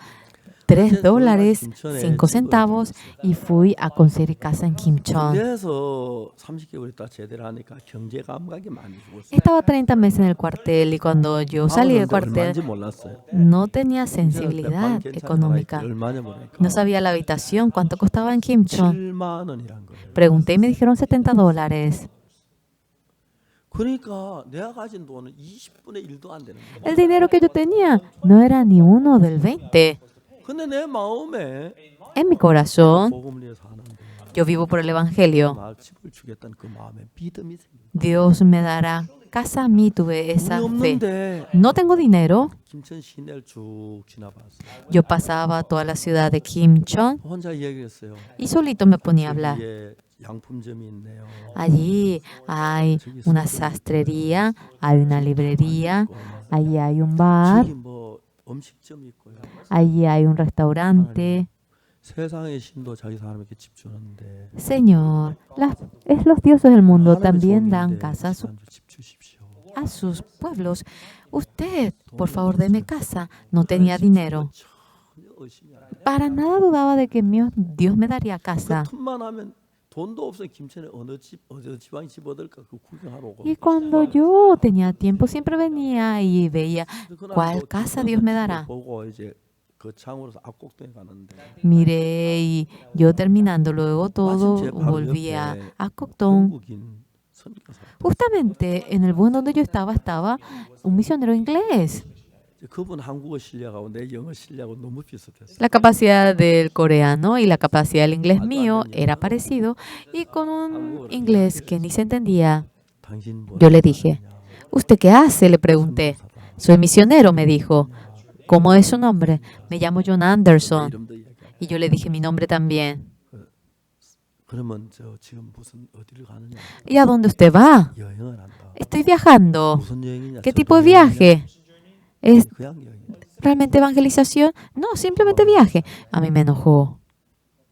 $3, 5 centavos y fui a conseguir casa en Kimchon. 군대에서 30개월 있다 제대를 하니까 경제 감각이 많이 죽었어요. Estaba 30 meses en el cuartel y cuando yo salí del cuartel 얼마인지 몰랐어요. no tenía sensibilidad económica. 얼마냐 보니까 No sabía la habitación, cuánto costaba en Kimchon. 7만 원이란 거예요. Pregunté y me dijeron $70. 그러니까 내가 가진 돈은 20분의 1도 안 되는 거예요. El dinero que yo tenía no era ni uno del 20. 근데 내 마음에 En mi corazón, 복음을 위해서 하는데 yo vivo por el Evangelio. 막 집을 주겠다는 그 마음에 믿음이 생겨. Dios me dará casa a mí, tuve esa 돈이 fe. 없는데 No tengo dinero. 김천 시내를 쭉 지나봤어요. Yo pasaba toda la ciudad de Kimchon 혼자 얘기했어요. y solito me ponía a hablar. 여기에 양품점이 있네요. Allí hay una sastrería, hay una librería, allí hay un bar, 저기 뭐 음식점이 있고요. allí hay un restaurante. 세상의 신도 자기 사람에게 집 주는데 Señor, los dioses del mundo 하나님의 también dan 종인데 casa 지난주 집 주십시오. a sus pueblos. Usted, por favor, deme casa. No tenía dinero. 전혀 의심이 안 돼요. Para nada dudaba de que Dios me daría 그 casa. 틈만 하면 돈도 없어 김천에 어느 지방에 집 얻을까 그 구경하러 오고. Y cuando yo tenía tiempo, siempre venía y veía 그날 cuál 또 casa Dios me dará. 보고 이제 그 창으로서 앞곡동에 가는데 Miré y yo terminando luego todo 마침 제 바로 volví a 옆에 Acoctón. 한국인 선교사. Justamente en el buen donde yo estaba un misionero inglés. 그분 한국어 실력하고 내 영어 실력하고 너무 비슷했어요. La capacidad del coreano y la capacidad del inglés mío era parecido y con un inglés que ni se entendía. 당신 뭐 Yo le dije, ¿usted qué hace? Le pregunté. Soy misionero, me dijo. ¿Cómo es su nombre? Me llamo John Anderson. 이름도 이야기하고. Y yo le dije mi nombre también. 그러면 저 지금 무슨 어디를 가느냐? ¿Y a dónde usted va? 여행을 한다. Estoy viajando. 무슨 여행이냐? ¿Qué tipo de viaje? ¿Es 그냥 여행이야. realmente evangelización? No, simplemente viaje. A mí me enojó.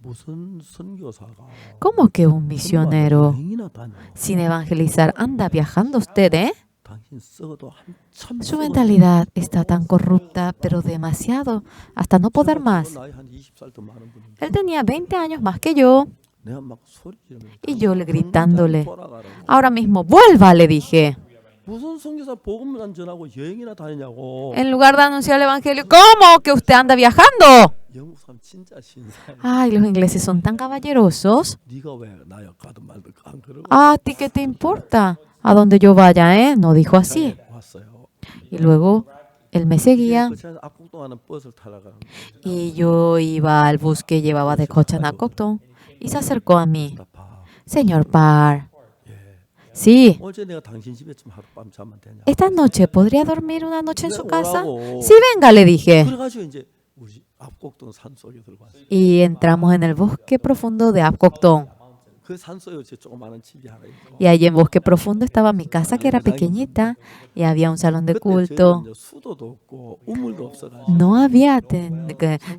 무슨 선교사가 ¿Cómo que un misionero 여행이나 다녀? sin evangelizar anda viajando usted, eh? 당신 썩어도 한참 Su mentalidad está tan corrupta, pero demasiado, hasta no poder más. 나이 한 20살 더 많은 분인데 Él tenía 20 años más que yo 내가 막 소리 지르면서 y yo le gritándole, 돌아가라고. ahora mismo vuelva, le dije. 무슨 선교사 복음만 전하고 여행이나 다니냐고. En lugar de anunciar el evangelio, ¿cómo que usted anda viajando? 영국 사람 진짜 신사해. Ay, los ingleses son tan caballerosos. 네가 왜 나여 가도 말도 안 그러고 ¿A ti qué te importa? A donde yo vaya, ¿eh? No dijo así. 왔어요. Y luego él me seguía 그 차에서 앞곡동 가는 버스를 타러 가는 y yo iba al bus que llevaba de Cochan a Cocton y se acercó a mí. 봐. Señor Parr, sí, 어제 내가 당신 집에 좀 하룻밤 자면 되냐? esta noche podría dormir una noche en su casa. 오라고. Sí, venga, le dije. 그래가지고 이제 우리 앞곡동 산 속에 들어갔어요. Y entramos en el bosque profundo de Apcocton. 그 산 속에 제 조그마한 집이 하나 있고. Y allí en Bosque Profundo estaba mi casa, que era pequeñita, y había un salón de 그때 culto. 저희는 이제 수도도 없고 우물도 없어가지고. No había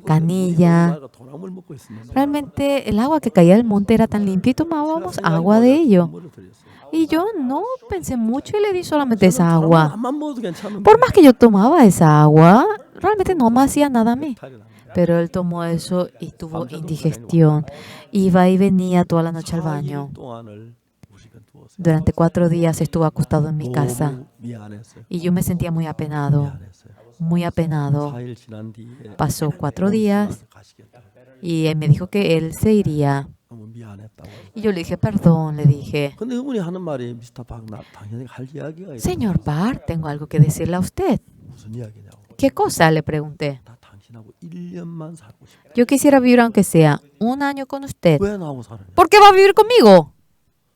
canilla. 도랑물 먹고 있었는데. Realmente el agua que caía del monte era tan limpia y tomábamos agua de ello. 물을 드렸어요. Y yo no pensé mucho y le di solamente esa agua. 밥만 먹어도 괜찮은데. Por más que yo tomaba esa agua, realmente no me hacía nada a mí. 탈이 납니다. Pero él tomó eso y tuvo indigestión. Iba y venía toda la noche al baño. 4일 동안을 우리 집에 두었어요. Durante 4 días estuvo acostado en mi casa. 너무 미안했어요. Y yo me sentía muy apenado, 미안했어요. muy apenado. 4일 지난 뒤에 Pasó 4 días 가시겠다. y él me dijo que él se iría. 너무 미안했다고. Y yo le dije, perdón, le dije. 근데 그분이 하는 말이 미스터 박 나 당연히 할 이야기가 있어. Señor Parr, tengo algo que decirle a usted. 무슨 이야기냐고. ¿Qué cosa? Le pregunté. 나 당신하고 1년만 살고 싶어. Yo quisiera vivir aunque sea un año con usted. 왜 나하고 살아요? ¿Por qué va a vivir conmigo?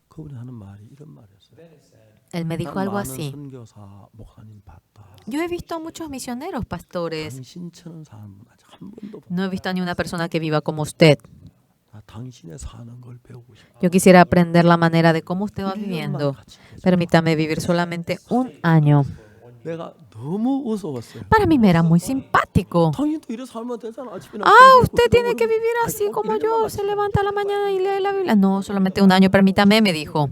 그분이 하는 말이 이런 말이었어요. Él me dijo 난 algo 많은 así. 선교사 목사님 봤다. Yo he visto a muchos misioneros, pastores. 당신처럼 사는 분 아직 한 번도 못. No he visto a ni una persona que viva como usted. 나 당신의 사는 걸 배우고 싶어. Yo quisiera aprender la manera de cómo usted va viviendo. 1년만 같이 계세요. Permítame vivir solamente un año. 내가 너무 우스웠어요. Para mí me era muy simpático. 당연히 또 이래 살면 되잖아. 아침에 Usted tiene que vivir así como yo. Se levanta a la mañana y lee la Biblia. No, solamente un año, permítame, me dijo.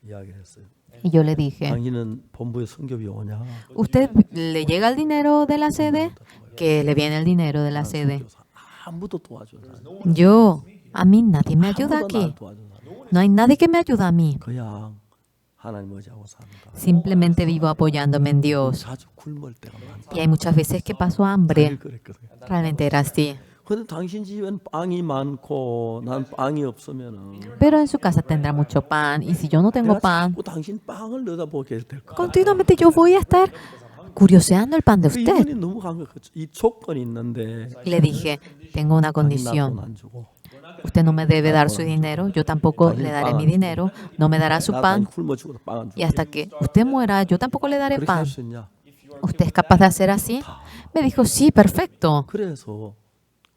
이야기를 했어요. Y yo le dije, 당신은 본부에 성교비 오냐? ¿usted le llega el dinero de la sede? Que le viene el dinero de la sede. 선교사 아무도 도와줘. A mí nadie me ayuda aquí. No hay nadie que me ayuda a mí. 그냥 하나님 의지하고 삽니다. Simplemente vivo apoyándome en Dios. 자주 굶을 때가 많다. Y hay muchas veces que paso hambre. 그랬거든요. Realmente era así. 근데 당신 집엔 빵이 많고 난 빵이 없으면은 Pero en su casa tendrá mucho pan. Y si yo no tengo 내가 pan, 자꾸 당신 빵을 내다보게 될 거야. continuamente yo voy a estar curioseando el pan de 그 usted. 이분이 너무 강력해. 이 조건이 있는데 Y le dije, tengo una 돈 condición. 안 주고 Usted no me debe dar su dinero, yo tampoco le daré mi dinero, no me dará su 나도 pan. 굶어 죽어도 빵안 Y 주고. hasta que usted muera, yo tampoco le daré 그렇게 pan. 할 수 있냐? ¿Usted es capaz de hacer así? Me dijo, sí, perfecto. 그래서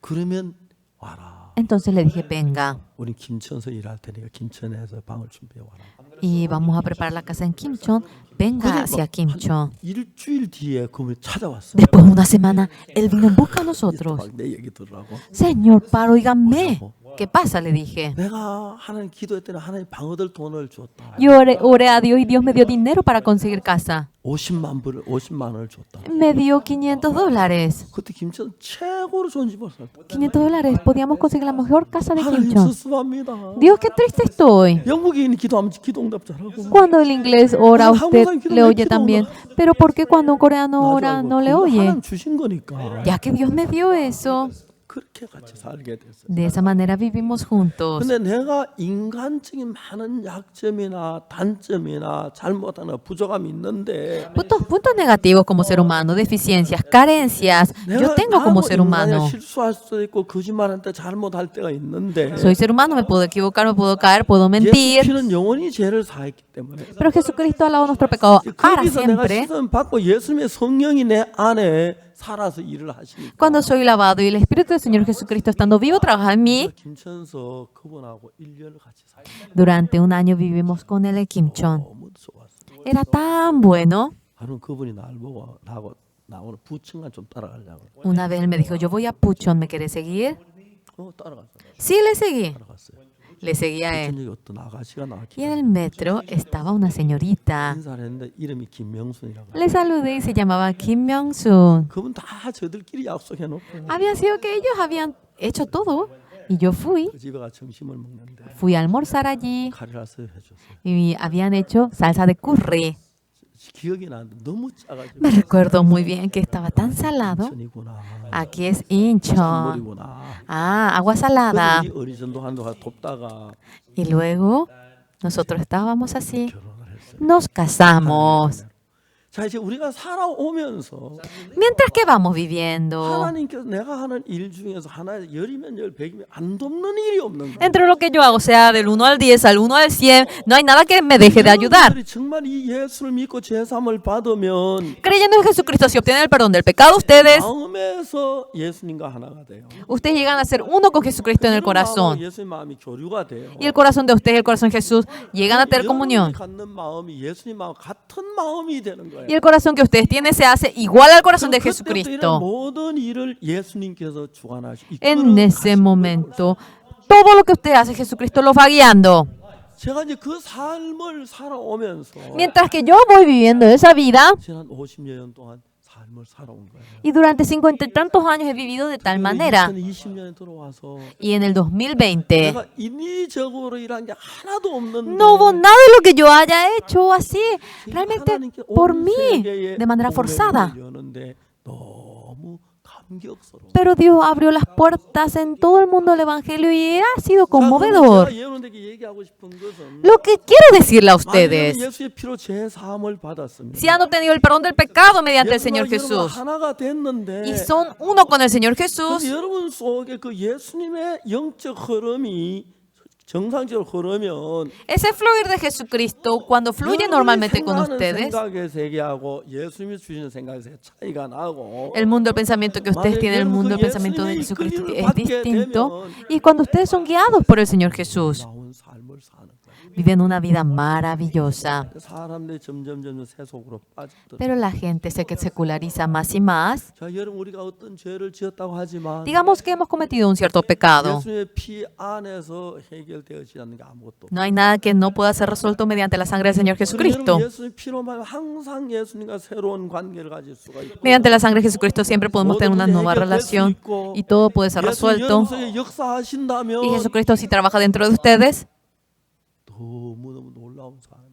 그러면 와라. Entonces le dije, venga. 우리 김천에서 일할 테니까 김천에서 방을 준비해 와라. Y vamos a preparar la casa en Kimchon. Venga hacia Kimchon. 일주일 뒤에 그분이 찾아왔어. Después de una semana, él vino en busca de nosotros. 막 내 얘기 들으라고. Señor, paro, oíganme. ¿Qué pasa? Le dije. 내가 하나님 기도했더니 하나님 방 얻을 돈을 줬다. Yo oré a Dios y Dios me dio dinero para conseguir casa. 50만 원을 줬다. Me dio $500. 그때 김천 최고로 좋은 집을 살다. $500. Podíamos conseguir la mejor casa de 하나님 Kimchon. 섭섭합니다. Dios, qué triste estoy. 영국인 기도하면 기도응답 잘하고. Cuando el inglés ora, usted le oye también. Pero ¿por qué cuando un coreano ora no le oye? 하나님 주신 거니까. Ya que Dios me dio eso. 그렇게 같이 살게 됐어요. De esa manera vivimos juntos. 근데 내가 인간적인 많은 약점이나 단점이나 잘못하는 부족함이 있는데 Puntos negativos como ser humano, deficiencias, carencias. Yo tengo como ser humano. 실수할 수도 있고 거짓말할 때 잘못할 때가 있는데 Soy ser humano, me puedo equivocar, me puedo caer, puedo mentir. 예수님은 영원히 죄를 사했기 때문에 Pero Jesucristo ha lavado nuestro pecado para 거기서 내가 siempre. 시선 받고 예수님의 성령이 내 안에 살아서 일을 하시니까 Cuando soy lavado y el Espíritu del Señor Jesucristo estando vivo trabaja en mí. 김천서 그분하고 1년을 같이 살고 Durante un año vivimos con él en Kimchon. 너무 좋았어요. Era tan bueno. 하루 그분이 날 보고 나하고 오늘 부층만 좀 따라가려고. Una vez él me dijo, yo voy a Puchon, ¿me quieres seguir? 따라갔어요. Sí, le seguí. 따라갔어요. Le seguí a él. 부천역에 어떤 아가씨가 나와 Y en el metro estaba una señorita. 인사를 했는데 이름이 김명순이라고. Le saludé y se llamaba Kim Myung-sun. 그분 다 저들끼리 약속해놓고 Había sido que ellos habían hecho todo. Y yo fui 그 집에 가 점심을 먹는데 a almorzar allí 카레라스 해줬어요. y habían hecho salsa de curry. 기억이 나는데 너무 짜가지고. Me recuerdo muy bien que estaba tan salado. 천이구나. Aquí es Incheon. 찬물이구나. Agua salada. 그래서 우리 어리전도 한동안 돕다가 Y luego nosotros estábamos así. 결혼을 했어요. Nos casamos. 자 이제 우리가 살아오면서 Mientras que vamos viviendo, 하나님께서 내가 하는 일 중에서 하나에 열이면 열, 백이면 안 돕는 일이 없는 거예요. entre lo que yo hago, sea del 1 al 10, al 1 al 100, no hay nada que me deje de ayudar. 여러분들이 정말 이 예수를 믿고 제사함을 받으면 Creyendo en Jesucristo, si obtienen el perdón del pecado, ustedes 예수님과 하나가 돼요. llegan a ser uno con Jesucristo en el corazón. 예수님 마음이 교류가 돼요. Y el corazón de ustedes y el corazón de Jesús llegan a tener comunión. 갖는 마음이 예수님 마음 같은 마음이 되는 거예요. Y el corazón que ustedes tienen se hace igual al corazón de 그때부터 이런 Jesucristo. 모든 일을 예수님께서 주관하시고 En ese momento, todo lo que usted hace, Jesucristo lo va guiando. 제가 이제 그 삶을 살아오면서 Mientras que yo voy viviendo esa vida, 지난 50년 동안 삶을 살아온 거예요. y durante 50 y tantos años he vivido de tal manera. 2020년에 들어와서 Y en el 2020, 내가 인위적으로 일한 게 하나도 없는데 no hubo nada de lo que yo haya hecho así, realmente por mí, de manera forzada. 여는데 너무 감격스러워. Pero Dios abrió las puertas en todo el mundo del Evangelio y ha sido conmovedor. 제가 예언되게 얘기하고 싶은 것은 Lo que quiero decirle a 만약에 ustedes, 예수의 피로 제 사함을 받았습니다. si han obtenido el perdón del pecado mediante el Señor Jesús 하나가 됐는데 y son uno con el Señor Jesús, 근데 여러분 속에 그 예수님의 영적 흐름이 정상적으로 흐르면 ese fluir de Jesucristo, cuando fluye normalmente con ustedes, 생각의 세계하고 예수님이 주시는 생각의 세계 차이가 나고 el mundo del pensamiento que ustedes tienen, el mundo del pensamiento de Jesucristo es distinto. Y cuando ustedes son guiados por el Señor Jesús, 나온 삶을 사는 거예요. viven una vida maravillosa. 사람들이 점점 세속으로 빠졌던. Pero la gente se seculariza más y más. 자, 여러분 우리가 어떤 죄를 지었다고 하지만 Digamos que hemos cometido un cierto pecado. 예수의 피 안에서 해결되지 않는 게 아무것도. No hay nada que no pueda ser resuelto mediante la sangre del Señor Jesucristo. 예수의 피로만 항상 예수님과 새로운 관계를 가질 수가 있고. Mediante la sangre de Jesucristo siempre podemos tener una nueva relación y todo puede ser resuelto. 예수님이 역사하신다면 Y Jesucristo si trabaja dentro de ustedes, 너무너무 놀라운 사람이에요.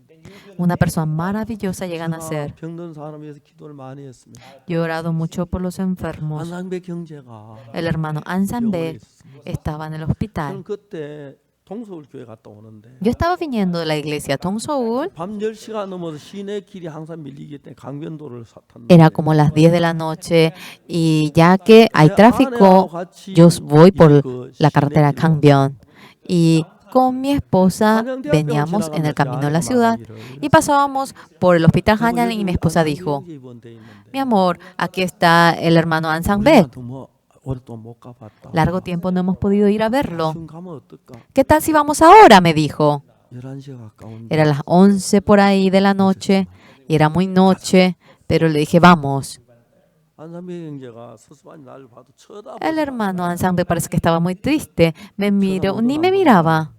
una persona maravillosa llegan a ser. 병든 사람을 위해서 기도를 많이 했습니다. Yo he orado mucho por los enfermos. 안상배 경제가 El hermano Ansanbe estaba en el 저는 hospital. 그때 동서울 교회 갔다 오는데 Yo estaba viniendo de la iglesia Tong Seoul. 밤 10시가 넘어서 시내 길이 항상 밀리기 때문에 강변도로를 탔는데 Era como las 10 de la noche y ya que hay tráfico, yo voy por la carretera Gangbyun y con mi esposa veníamos en el camino de la ciudad y pasábamos por el hospital Hanyang y mi esposa dijo, mi amor, aquí está el hermano An Sang-baek. 오랫동안 못 가봤다. Largo tiempo no hemos podido ir a verlo. 지금 가면 어떨까? ¿Qué tal si vamos ahora? Me dijo. 11시가 가까운데 Era las 11 por ahí de la noche y era muy noche, pero le dije, vamos. 안상배 경제가 서스반이 나를 봐도 쳐다보고 El hermano An Sang-baek parece que estaba muy triste. Me miró, ni me miraba.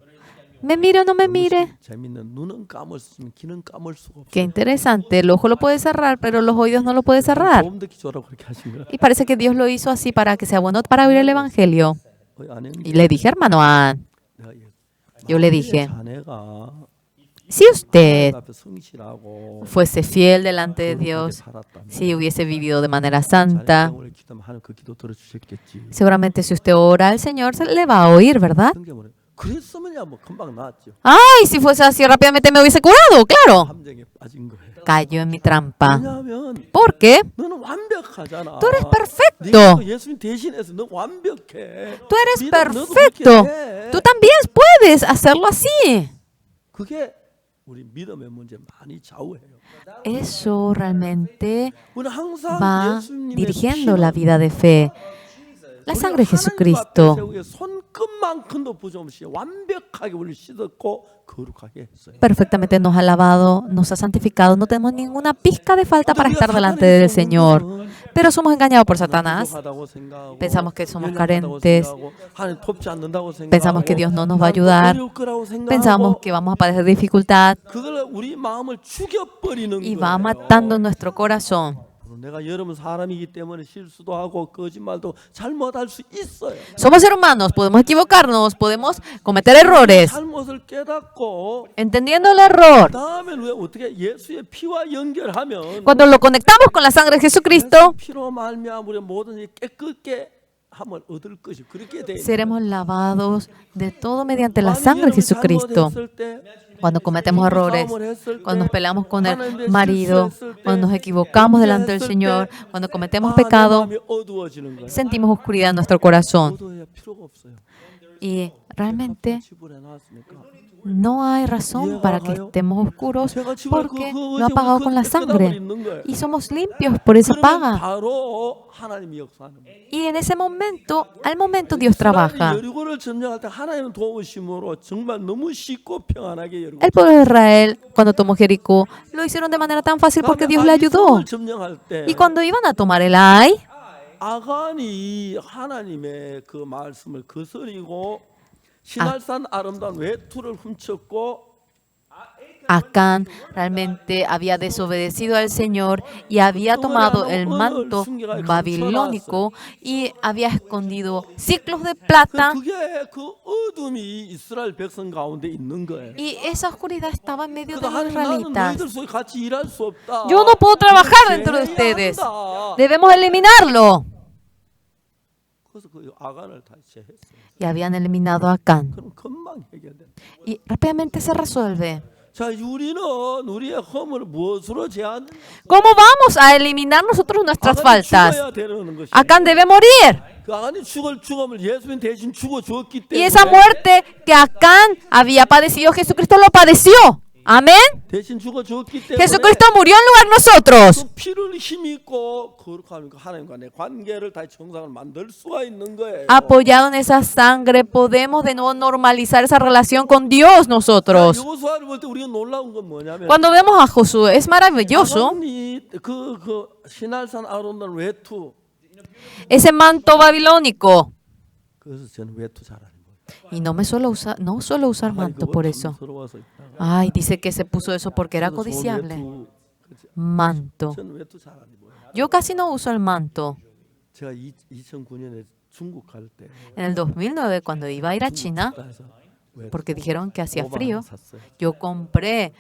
¿Me mire o no me mire? 재밌는 눈은 감을 수 있으면 귀는 감을 수가 없어요. Qué interesante. El ojo lo puede cerrar, pero los oídos no lo puede cerrar. 도움 듣기 좋으라고 그렇게 하신 거야. Y parece que Dios lo hizo así para que sea bueno para oír el Evangelio. 아니, Y le dije, hermano An, 내가 yo le dije, 자네가 si usted 앞에 성실하고 fuese fiel delante de Dios, 살았다면 si hubiese vivido de manera santa, 오늘 기도하면 하나님 그 기도 들어주셨겠지. seguramente si usted ora al Señor, se le va a oír, ¿verdad? 성경은 그랬으면야 뭐 금방 나았죠. Ay, si fuese así rápidamente me hubiese curado, claro. 함정에 빠진 거예요. Cayó en mi trampa. 왜냐하면 ¿Por qué? 너는 완벽하잖아. Tú eres 네가 perfecto. 예수님 대신해서 너 완벽해. Tú eres 믿어, 너도 perfecto. 그렇게 해. Tú también puedes hacerlo así. 그게 우리 믿음의 문제 많이 좌우해요. Eso realmente 우리는 항상 va 예수님의 dirigiendo la vida de fe. La sangre de Jesucristo 손끝만큼도 부족없이 완벽하게 우리를 씻었고 거룩하게 했어요. perfectamente nos ha lavado, nos ha santificado. No tenemos ninguna pizca de falta para estar delante del Señor. Pero somos engañados por Satanás. Pensamos que somos carentes. Pensamos que Dios no nos va a ayudar. Pensamos que vamos a padecer dificultad y va matando nuestro corazón. 내가 여러분 사람이기 때문에 실수도 하고 거짓말도 잘못할 수 있어요. Somos seres humanos, podemos equivocarnos, podemos cometer errores. 잘못을 깨닫고 Entendiendo el error, 그다음에 왜 어떻게 예수의 피와 연결하면 cuando lo conectamos con la sangre de Jesucristo, 피로 말미암아 우리 모든 일 깨끗게 함을 얻을 것이 그렇게 돼. seremos lavados de todo mediante la sangre de Jesucristo. Cuando cometemos errores, cuando nos peleamos con el marido, cuando nos equivocamos delante del Señor, cuando cometemos pecado, sentimos oscuridad en nuestro corazón. Y realmente no hay razón para que estemos oscuros porque lo ha pagado con la sangre. Y somos limpios por esa paga. Y en ese momento, al momento Dios trabaja. El pueblo de Israel, cuando tomó Jericó, lo hicieron de manera tan fácil porque Dios le ayudó. Y cuando iban a tomar el Ai, 아간이 하나님의 그 말씀을 거스리고 시날산 아름다운 외투를 훔쳤고 Acán realmente había desobedecido al Señor y había tomado el manto babilónico y había escondido ciclos de plata. 그게 그 어둠이 이스라엘 백성 가운데 있는 거예요. Y esa oscuridad estaba en medio de los 나는 israelitas. 너희들 속에 같이 일할 수 없다. Yo no puedo trabajar dentro de ustedes. Debemos eliminarlo. 그래서 그 아간을 다시 제했어요. Y habían eliminado a Acán. 그럼 금방 해결돼. Y rápidamente se resuelve. 자, 우리는 우리의 허물을 무엇으로 제한? ¿Cómo vamos a eliminar nosotros nuestras faltas? 죽어야 되는 것이. Acán debe morir. 그 아간이 죽을 죽음을 예수님 대신 죽어 주었기 Y 때문에 esa muerte que Acán había padecido, Jesucristo lo padeció. Amén. 대신 죽어 주었기 때문에 Jesucristo murió en lugar de nosotros. 그 피를 힘이 있고 거룩하니까 하나님과 내 관계를 다시 정상을 만들 수가 있는 거예요. Apoyado en esa sangre, podemos de nuevo normalizar esa relación con Dios nosotros. 여호수아를 볼 때 우리가 놀라운 건 뭐냐면 Cuando vemos a Josué, es maravilloso. 아론이 그 시날산 아론은 외투. Ese manto babilónico. 그래서 저는 외투 잘하는 거예요. Y no suelo usar manto por eso. 서러워서 있다가 Ay, dice que se puso eso porque era 저는 좋은 codiciable. 외투, 그치? Manto. 저는 외투 잘하는 거예요. Yo casi no uso el manto. 제가 2009년에 중국 갈 때 En el 2009, cuando iba a ir a China, 해서 외투 porque dijeron que hacía 오버 frío, 하나 샀어요. yo compré,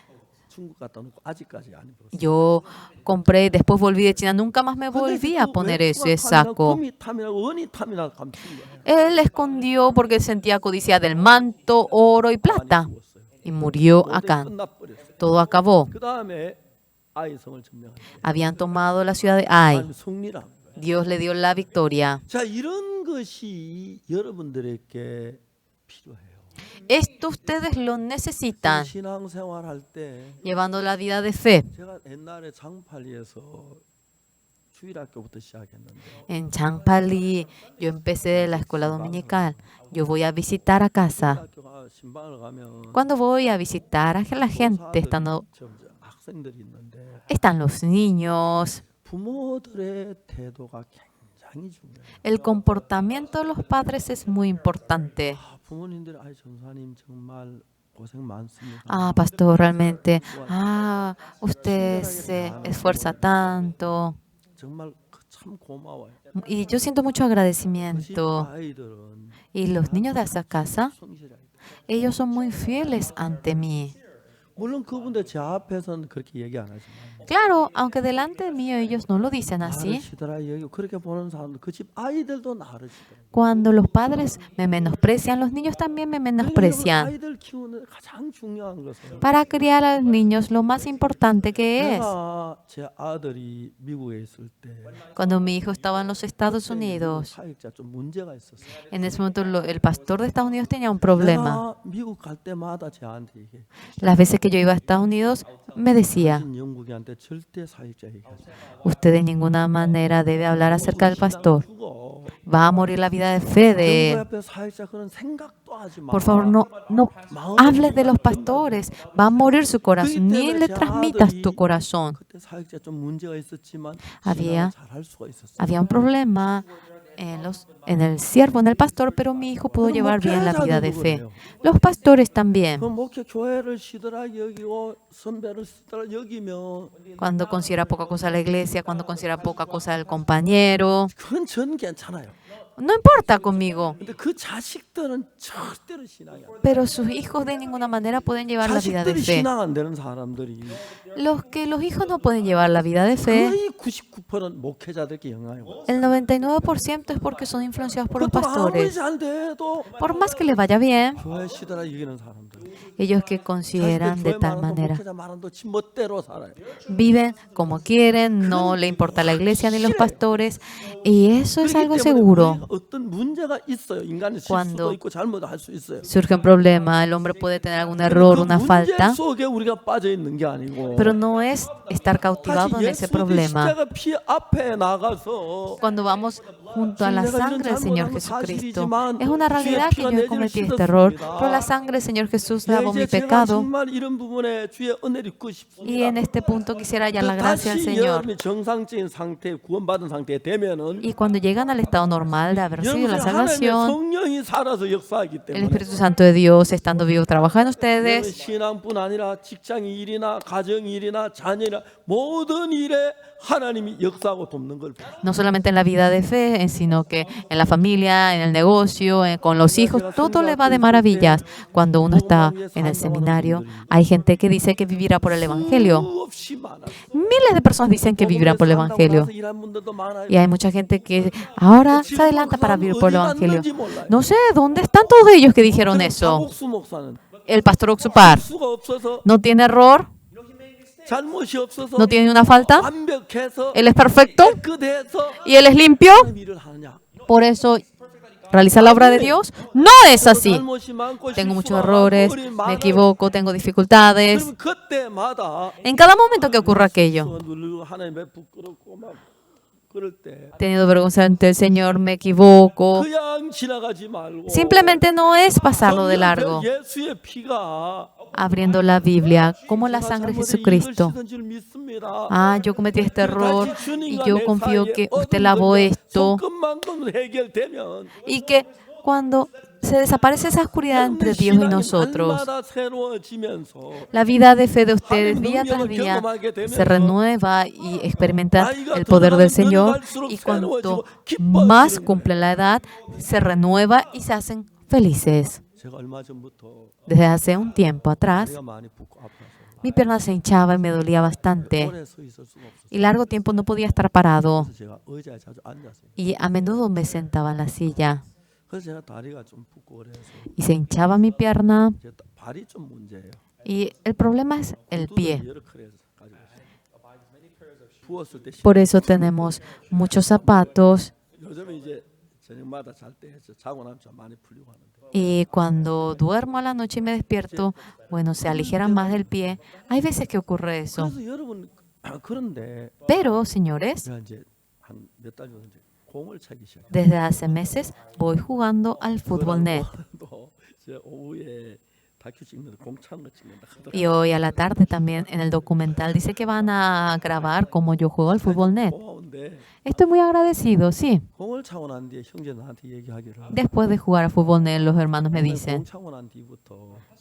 중국 갔다 놓고 아직까지 안 입었어요. yo compré, después volví de China, nunca más me volví a poner ese saco. 금이 탐이나 원이 탐이나 감춘 거예요. Él escondió porque sentía codicia del manto, oro y plata. Y murió acá. 끝나버렸어요. Todo acabó. 그 다음에 아이 성을 점령한 거예요. Habían tomado la ciudad de Ai. 하나님 승리란 거예요. Dios le dio la victoria. 자, 이런 것이 여러분들에게 필요해요. Esto ustedes lo necesitan, 신앙생활 할 때 llevando la vida de fe. 제가 옛날에 장팔리에서 주일학교부터 시작했는데 En Changpali, yo empecé de la escuela dominical. Yo voy a visitar a casa. 학교가 신방을 가면 Cuando voy a visitar a la gente, 학생들이 있는데 están los niños. 부모들의 태도가 굉장히 중요해요. El comportamiento de los padres es muy importante. 부모님들 전사님 정말 고생 많습니다. Ah, pastor, realmente, usted se esfuerza tanto. 정말 참 고마워요. Y yo siento mucho 그것이 agradecimiento. 아이들은 Y los niños de esa casa, 성실해요. ellos son muy fieles ante mí. 물론 그분들 제 앞에서는 그렇게 얘기 안 하지만 Claro, aunque delante mío ellos no lo dicen así. 나를 시더라 여기 그렇게 보는 사람들 그 집 아이들도 나를 시더라. Cuando los padres me menosprecian, los niños también me menosprecian. 아이들 키우는 가장 중요한 것은 Para criar a los niños, lo más importante que es. 제가 제 아들이 미국에 있을 때 Cuando mi hijo estaba en los Estados Unidos, 사역자 좀 문제가 있었어요. en ese momento el pastor de Estados Unidos tenía un problema. 내가 미국 갈 때마다 쟤한테 얘기해. Las veces que yo iba a Estados Unidos, me decía, 당신 영국이한테 절대 사역자 얘기하지 마. usted de ninguna manera debe hablar acerca del pastor. 죽어. Va a morir la vida de fe de 영국 él. 앞에 사역자 그런 생각도 하지 마. Por favor, no hables de los pastores. Va a morir su corazón. Ni le transmitas tu corazón. 그때 사역자 좀 문제가 있었지만 Había- 신앙을 잘할 수가 있었어요. Había un problema en el siervo, en el pastor, pero mi hijo pudo llevar bien la vida de fe. Los pastores también. 그 목회 교회를 시들하게 여기고 선배를 시들하게 여기면 Cuando considera poca cosa la iglesia, cuando considera poca cosa el compañero. 그건 전 괜찮아요. No importa conmigo. 근데 그 자식들은 절대로 신앙이 안 돼. Pero sus hijos de ninguna manera pueden llevar la vida de 자식들이 fe. 신앙 안 되는 사람들이 Los hijos no pueden llevar la vida de fe. 거의 99%는 목회자들께 영향을 받아요. El 99% es porque son influenciados por los 그것도 아무리 pastores. 잘 돼도 Por más que les vaya bien, 교회 시들하게 여기는 사람들 ellos que consideran de tal manera, 목회자 말한도 지 멋대로 살아요. viven como quieren, no le importa la iglesia ni los pastores, y eso es algo 그렇기 때문에 seguro. 우리가 어떤 문제가 있어요. 인간은 Cuando 실수도 있고 잘못도 할 수 있어요. Surge un problema, el hombre puede tener algún error, 그 una 문제 falta, 속에 우리가 빠져 있는 게 아니고 pero no es estar cautivado en ese problema. 십자가 피 앞에 나가서 Cuando vamos junto a la sangre del Señor Jesucristo, es una realidad que yo he cometido este error, pero la sangre del Señor Jesús lavó mi 이제 제가 pecado. 정말 이런 부분에 주의 은혜를 입고 싶습니다. Y en este punto quisiera hallar la gracia del 다시 Señor. 여러분이 정상적인 상태, 구원받은 상태에 되면은 Y cuando llegan al estado normal de haber recibido la 여러분 하나님의 salvación, 성령이 살아서 역사하기 el 때문에 Espíritu Santo de Dios estando vivo trabaja en 여러분 ustedes. 신앙뿐 아니라 직장 일이나 가정 일이나 자녀나 모든 일에 하나님이 역사하고 돕는 걸 봐요. No solamente en la vida de fe, sino que en la familia, en el negocio, con los hijos, todo le va de maravillas. Cuando uno está en el seminario, hay gente que dice que vivirá por el Evangelio. 수없이 많아요. Miles de personas dicen que vivirán por el 산다고 Evangelio. 나서 일하는 분들도 많아요. Y hay mucha gente que ahora se adelanta para vivir por el Evangelio. No sé dónde están todos ellos que dijeron eso. 박옥수 목사는 El pastor Oxupar 수가 없어서 no tiene error, 잘못이 없어서 no tiene una falta, 완벽해서 él es perfecto 깨끗해서 y él es limpio. 일을 하느냐? Por eso realizar la obra de Dios. No es así. 잘못이 많고 Tengo muchos 실수가 errores, 많고 me equivoco, tengo dificultades. 그럼 그때마다 En cada momento que ocurra aquello, 누르고 하나님의 부끄럽고 막 그럴 때 teniendo vergüenza ante el Señor, me equivoco. 그냥 지나가지 말고 Simplemente no es pasarlo de largo, 예수의 피가 abriendo la Biblia, como la sangre de Jesucristo. Ah, yo cometí este error y yo confío que usted lavó esto y que cuando se desaparece esa oscuridad entre Dios y nosotros, la vida de fe de ustedes día tras día se renueva y experimenta el poder del Señor, y cuanto más cumple la edad, se renueva y se hacen felices. Desde hace un tiempo atrás, mi pierna se hinchaba y me dolía bastante, y largo tiempo no podía estar parado, y a menudo me sentaba en la silla y se hinchaba mi pierna, y el problema es el pie. Por eso tenemos muchos zapatos, y cuando duermo a la noche y me despierto, bueno, se aligeran más del pie. Hay veces que ocurre eso. Pero, señores, desde hace meses voy jugando al Fútbol Net. Y hoy a la tarde también en el documental dice que van a grabar cómo yo juego al Fútbol Net. Estoy muy agradecido, sí. Después de jugar a Fútbol Net, los hermanos me dicen,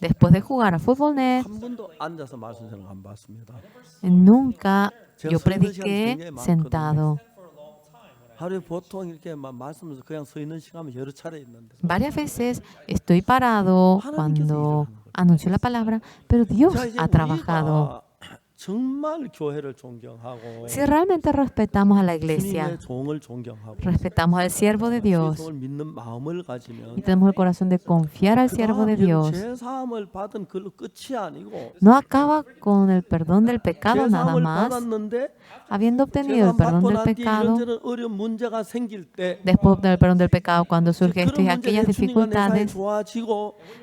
después de jugar a Fútbol Net, nunca yo prediqué sentado. Varias veces estoy parado cuando anuncio la palabra, pero Dios ha trabajado. Si realmente respetamos a la iglesia, respetamos al siervo de Dios y tenemos el corazón de confiar al siervo de Dios, no acaba con el perdón del pecado nada más. Habiendo obtenido el perdón del pecado, después de obtener el perdón del pecado, cuando surgen estas y aquellas dificultades,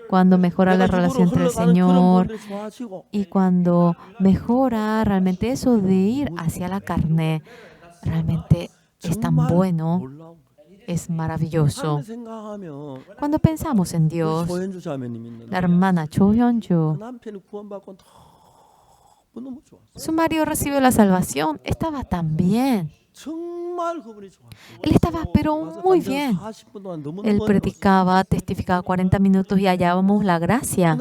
cuando mejora la relación entre el Señor y cuando mejora realmente eso de ir hacia la carne, realmente es tan bueno, es maravilloso. Cuando pensamos en Dios, la hermana Cho Hyun-ju, su marido recibió la salvación, estaba tan bien. Él estaba pero muy bien. Él predicaba, testificaba 40 minutos y hallábamos la gracia.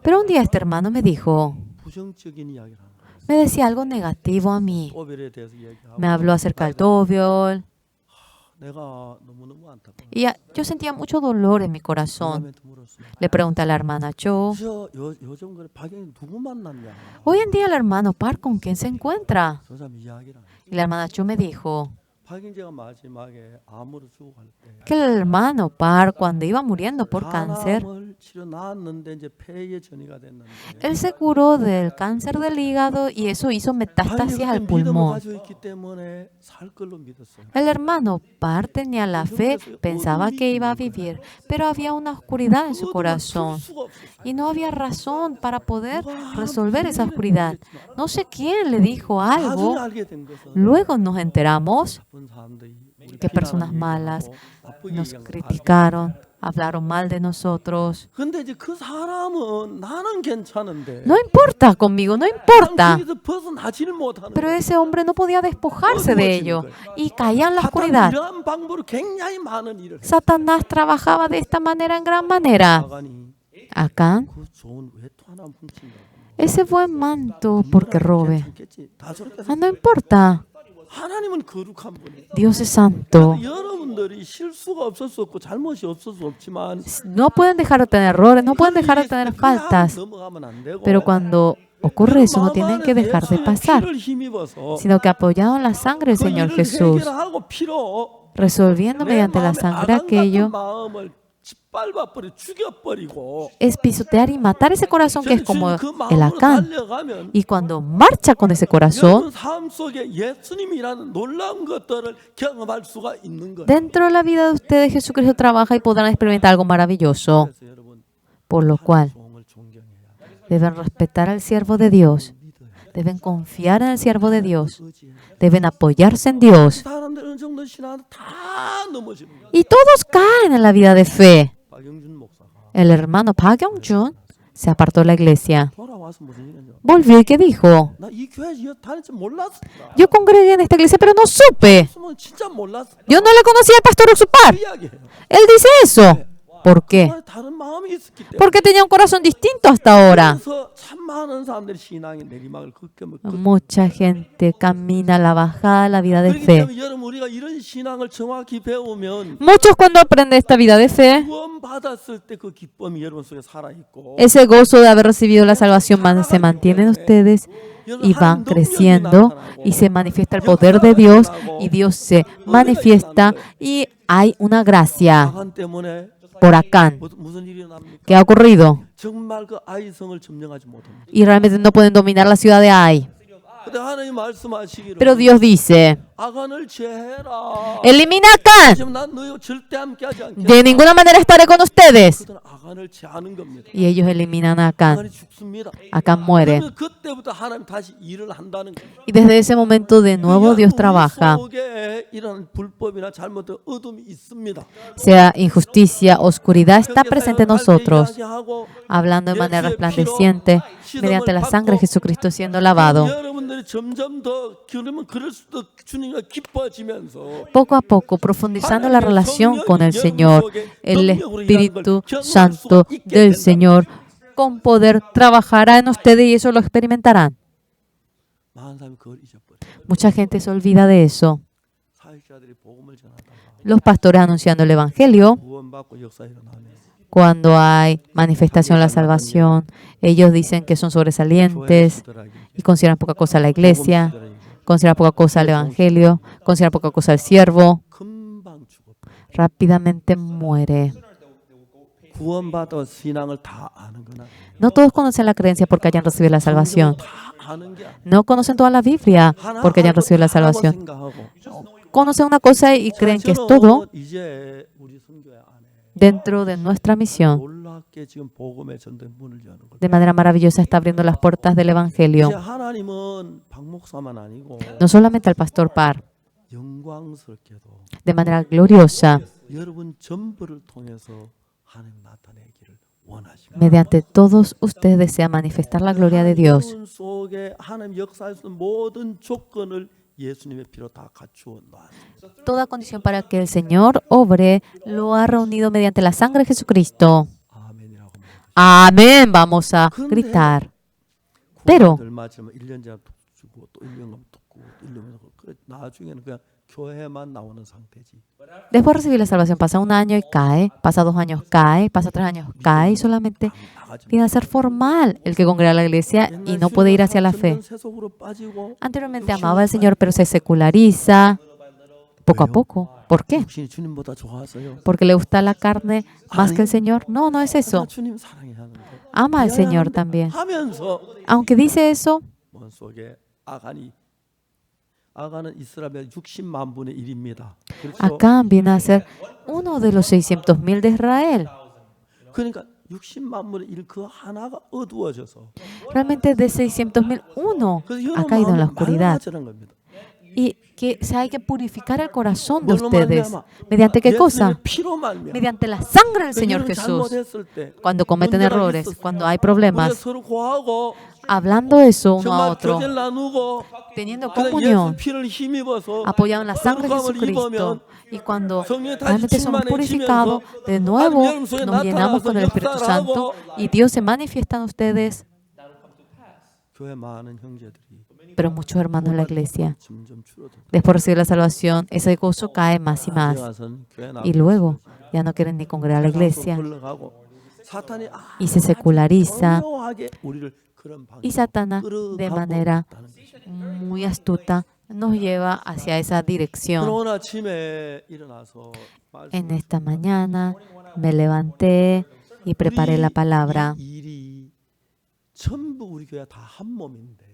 Pero un día este hermano me dijo, me decía algo negativo a mí. Me habló acerca del Tobiol. Y yo sentía mucho dolor en mi corazón. Le pregunté a la hermana Cho, hoy en día el hermano Park, ¿con quién se encuentra? Y la hermana Cho me dijo que el hermano Park, cuando iba muriendo por cáncer, él se curó del cáncer del hígado y eso hizo metástasis al pulmón. El hermano Park tenía la fe, pensaba que iba a vivir, pero había una oscuridad en su corazón y no había razón para poder resolver esa oscuridad. No sé quién le dijo algo. Luego nos enteramos que personas malas nos criticaron, hablaron mal de nosotros. No importa conmigo, no importa. Pero ese hombre no podía despojarse de ello y caía en la oscuridad. Satanás trabajaba de esta manera en gran manera. Acá, ese buen manto porque robe. No importa. Dios es santo. No pueden dejar de tener errores, no pueden dejar de tener faltas. Pero cuando ocurre eso, no tienen que dejar de pasar, sino que apoyado en la sangre del Señor Jesús, resolviendo mediante la sangre aquello 짓밟아버려 죽여버리고 es pisotear y matar ese corazón que es como 그 el 마음으로 Acán. 달려가면 Y cuando marcha con ese corazón, 여러분 삶 속에 예수님이라는 놀라운 것들을 경험할 수가 있는 거예요. dentro de la vida de ustedes Jesucristo trabaja y podrán experimentar algo maravilloso. 그래서 여러분 Por lo cual, 종을 존경해야 돼요. deben respetar al siervo de Dios. Deben confiar en el siervo de Dios. 의지해야 돼요. Deben apoyarse en Dios. 사람들 어느 정도 신앙 다 넘어지는 거예요. Y todos caen en la vida de fe. 박영준 목사가 El hermano Pa Kyung-jun se apartó de la iglesia. 돌아와서 무슨 얘기냐? Volvió y ¿qué dijo? 나 이 교회 다닐 줄 몰랐다. Yo congregué en esta iglesia, pero no supe. 없으면 진짜 몰랐다. Yo no le conocía al pastor Oxupar. 이야기해요. Él dice eso. ¿Por qué? 정말 다른 마음이 있었기 때문에. Porque tenía un corazón distinto hasta ahora. 그래서 참 많은 사람들이 신앙의 내리막을 겪으면 Mucha gente camina la bajada de la vida de 그렇기 fe. 때문에 여러분 우리가 이런 신앙을 정확히 배우면 Muchos cuando aprenden esta vida de fe, 구원 받았을 때 그 기쁨이 여러분 속에 살아 있고 ese gozo de haber recibido la salvación se mantiene en ustedes y van creciendo y se manifiesta el poder de Dios y Dios se manifiesta y hay una gracia 강한 때문에 por Acán. 무슨 일이 납니까? ¿Qué ha ocurrido? 정말 그 아이성을 점령하지 못합니다. Y realmente no pueden dominar la ciudad de Ai. 근데 하나님 말씀하시기를 Pero Dios dice, 아간을 제해라. elimina a Acán. 지금 난 너희 절대 함께하지 않겠다. De ninguna manera estaré con ustedes. 그들은 아간을 제하는 겁니다. Y ellos eliminan a Acán. 아간이 죽습니다. Acán muere. 그러면 그때부터 하나님 다시 일을 한다는 거예요. Y desde ese momento de nuevo Dios trabaja. 속에 이런 불법이나 잘못된 어둠이 있습니다. Sea injusticia, oscuridad, está presente en nosotros, hablando de manera resplandeciente mediante la sangre de Jesucristo siendo lavado. 여러분들이 점점 더 그러면 그럴 수도 주님과 기뻐지면서 Poco a poco, profundizando la relación con el Señor, el Espíritu Santo del Señor con poder trabajará en ustedes y eso lo experimentarán. 많은 사람이 그걸 잊어버려요. Mucha gente se olvida de eso. 사역자들이 복음을 전하다가 Los pastores anunciando el Evangelio, 구원받고 역사 일어나면 cuando hay manifestación de la salvación, ellos dicen que son sobresalientes y consideran poca cosa la iglesia, consideran poca cosa el Evangelio, consideran poca cosa el siervo, 금방 죽어. rápidamente muere. 구원받아 신앙을 다 아는 거나 No todos conocen la creencia porque hayan recibido la salvación. 다 아는 게 아니야. No conocen toda la Biblia 하나 porque hayan 알고 recibido la 다라고 salvación. 생각하고. Conocen una cosa y creen que es 저는 todo 이제 우리 선교회 안에 dentro de nuestra misión. 놀랍게 지금 복음의 전된 문을 여는 거예요. De manera maravillosa está abriendo las puertas del 이제 Evangelio. 하나님은 박 목사만 아니고 No solamente al pastor Par, 영광스럽게도 de manera gloriosa, 여러분 전부를 통해서 하나님 나타내기를 원하십니다. mediante todos ustedes desea manifestar la gloria de Dios. 여러분 속에 하나님 역사할 수 있는 모든 조건을 예수님의 피로 다 갖추어 놨습니다. Toda condición para que el Señor obre lo ha reunido mediante la sangre de Jesucristo. 아멘이라고 합니다. Amén, vamos a gritar. Pero 얼마 전에 1년 전에 주고 또 1년 가면 또 주고 또 1년 가면 그래 나중에는 그냥 교회만 나오는 상태지. después de recibir la salvación pasa un año y cae, pasa 2 años cae, pasa 3 años cae y solamente 나가지. viene a ser formal el que congrega a la iglesia y no puede ir hacia la fe. 세속으로 빠지고 Anteriormente amaba al Señor, pero se seculariza poco a poco. ¿Por qué? 육신이 주님보다 좋아서요. ¿Porque le gusta la carne más que el Señor? No, no es eso. 주님 사랑해야 하는 거. Ama al Señor también. 하면서 Aunque dice eso, 먼 속에 아간은 이스라엘 60만 분의 1입니다. 그렇죠? Acán viene a ser uno de los 600,000 de Israel. 그러니까 60만 분의 1 그 하나가 어두워져서 Realmente de 600,000, uno 그래서 ha caído en la 여러분 oscuridad. 말라지는 겁니다. Y que hay que purificar el corazón de 뭘로 ustedes. 말미암아? ¿Mediante qué cosa? 예수님의 피로 말미암아. Mediante la sangre del Señor 여러분 Jesús. 잘못했을 때, Cuando cometen 문제가 errores, 있었을 때 cuando hay 우리가 problemas, 서로 고하고 hablando eso uno a 정말 otro, 교제를 나누고 teniendo 그래 comunión, 예수 피를 힘입어서 apoyado en la sangre de 거룩함을 Jesucristo. 입으면 Y cuando 성령이 다시 realmente somos purificados, de nuevo 하나님 속에 nos llenamos 나타나서 con el Espíritu 역사를 Santo 하고 y Dios se manifiesta en ustedes. 교회 많은 형제들이 Pero muchos hermanos de la iglesia, 점점 줄어들고 después de recibir la salvación, ese gozo cae más y más. 와서는 교회 Y luego ya no quieren ni congregar a la iglesia 흘러가고 사탄이 y se seculariza. 교묘하게 우리를 그런 방향 Y Satanás, de manera muy astuta, nos lleva hacia esa dirección. 오늘 아침에 일어나서 En esta mañana, Me levanté y preparé la palabra. 이 일이 전부 우리 교회 다 한 몸인데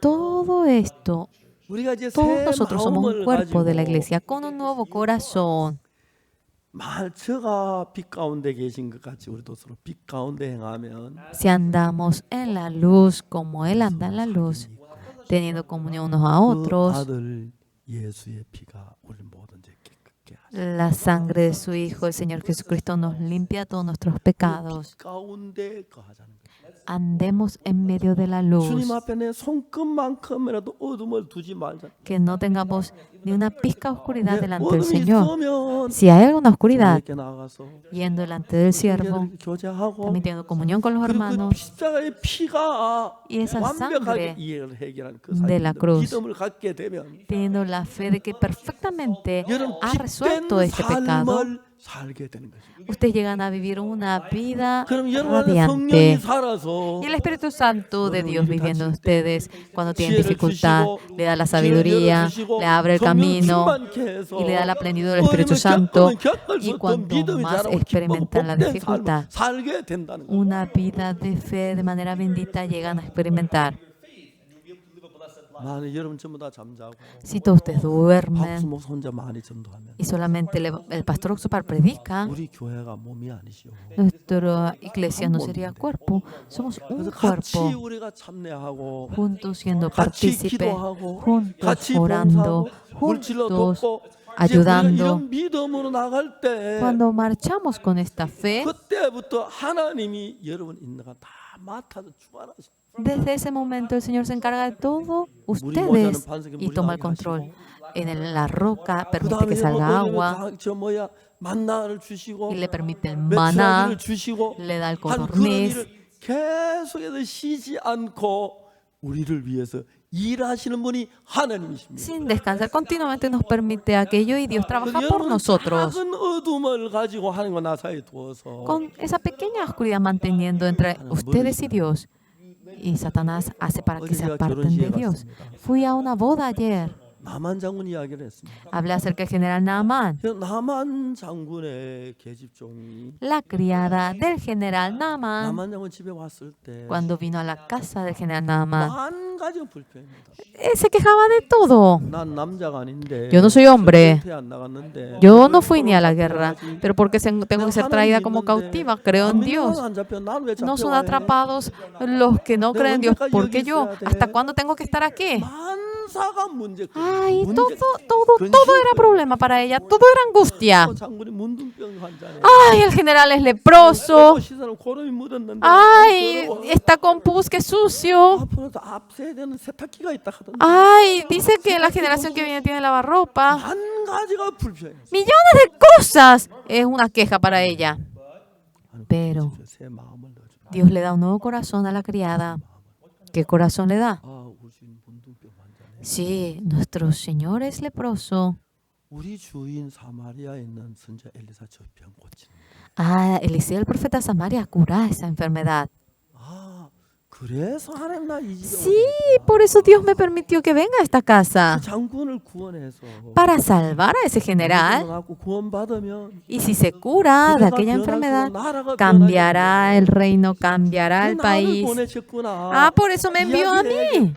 Todo esto, 우리가 이제 todos 새 nosotros somos un 마음을 cuerpo de la 가지고 iglesia con un nuevo corazón. 제가 빛 가운데 계신 것 같이 우리도 서로 빛 가운데 행하면 Si andamos en la luz como Él anda en la luz, teniendo comunión unos a 그 otros, 아들 예수의 피가 우리 모든 죄 깨끗게 하시고 la sangre de su Hijo, el Señor Jesucristo, nos limpia todos nuestros pecados. 빛 가운데 거하자는 거예요. Andemos en medio de la luz, 주님 앞에 내 손끝만큼이라도 어둠을 두지 말자. que no tengamos ni una pizca de oscuridad delante del 어둠이 Señor. 있으면 Si hay alguna oscuridad, 주님께 나가서 yendo delante del siervo, 형제들과 교제하고 también teniendo comunión con los 그리고 그 hermanos, 십자가의 피가 y esa 완벽하게 sangre 이해를 해결하는 그 de la cruz, 믿음을 갖게 되면 teniendo la fe de que perfectamente 여러분 ha resuelto 기쁜 este pecado, 삶을 살게 되는 것입니다. ustedes llegan a vivir una vida 그럼 여러분 성령이 radiante. 살아서 Y el Espíritu Santo de Dios viviendo en ustedes, cuando tienen dificultad, le da la sabiduría, le abre el camino y le da la plenitud del Espíritu Santo. Y cuanto más experimentan la dificultad, 살게 된다는 거예요. una vida de fe de manera bendita llegan a experimentar. 만약 여러분 전부 다 잠자고 Si todos ustedes 박수 duermen 목사 혼자 많이 전도하면 y solamente el pastor Oxupar predica, 우리 교회가 몸이 아니시오. nuestra iglesia no sería cuerpo, somos un 그래서 같이 cuerpo, 우리가 참여하고 juntos siendo 같이 partícipes, 기도하고 juntos 같이 orando, 봉사하고 물질로 juntos 돕고 ayudando. 이런 믿음으로 나갈 때 Cuando marchamos con esta fe, 그때부터 하나님이 여러분 있는 거 다 맡아서 주관하시고 desde ese momento el Señor se encarga de todo ustedes y toma el control. En la roca permite que salga agua 저 뭐야 만나를 주시고 y le permite el maná, 메추라기를 주시고 le da el 한 그런 codorniz. 일을 계속해서 쉬지 않고 우리를 위해서 일하시는 분이 하나님이십니다. Sin descansar continuamente nos permite aquello y Dios trabaja por 여러분 nosotros. 작은 어둠을 가지고 하나님과 나 사이에 두어서 Con esa pequeña oscuridad manteniendo entre ustedes y Dios. Y Satanás hace para que se aparten de Dios. Fui a una boda ayer. 나만 장군 이야기를 했습니다. Hablé acerca del general Naaman. 나만 장군의 계집종이 La criada del general Naaman, 나만 장군 집에 왔을 때 cuando vino a la casa del general Naaman, 만 가지가 불평입니다. se quejaba de todo. 난 남자가 아닌데 Yo no soy hombre. 전투에 안 나갔는데 Yo no fui ni a la guerra, pero porque tengo que ser traída como cautiva, creo en Dios. No son atrapados los que no creen en Dios. ¿Por qué yo? ¿Hasta cuándo tengo que estar aquí? 만사가 문제. Ay, todo era problema para ella, todo era angustia. 장군이 문둥병 환자네. Ay, el general es leproso. 시선은 고름이 묻었는데. Ay, está con pus, que sucio. 앞으로도 앞세대는 세탁기가 있다 하던데. Ay, dice que la generación que viene tiene lavarropa. 한 가지가 불편해. Millones de cosas. Es una queja para ella. Pero 새 마음을 넣어줘. Dios le da un nuevo corazón a la criada. ¿Qué corazón le da? 아, 우리 주인 문둥병 환자네. Sí, nuestro Señor es leproso. 우리 주인 사마리아에 있는 선자 엘리사 저 병 고치는. Ah, Eliseo, el profeta de Samaria, cura esa enfermedad. 아, 그래서 하나님 나 이 집에 Sí, por eso Dios me permitió que venga a esta casa. 장군을 구원해서 Para salvar a ese general. 갖고 구원받으면 Y si se cura de aquella enfermedad, cambiará el reino, cambiará el país. Ah, por eso me envió a mí.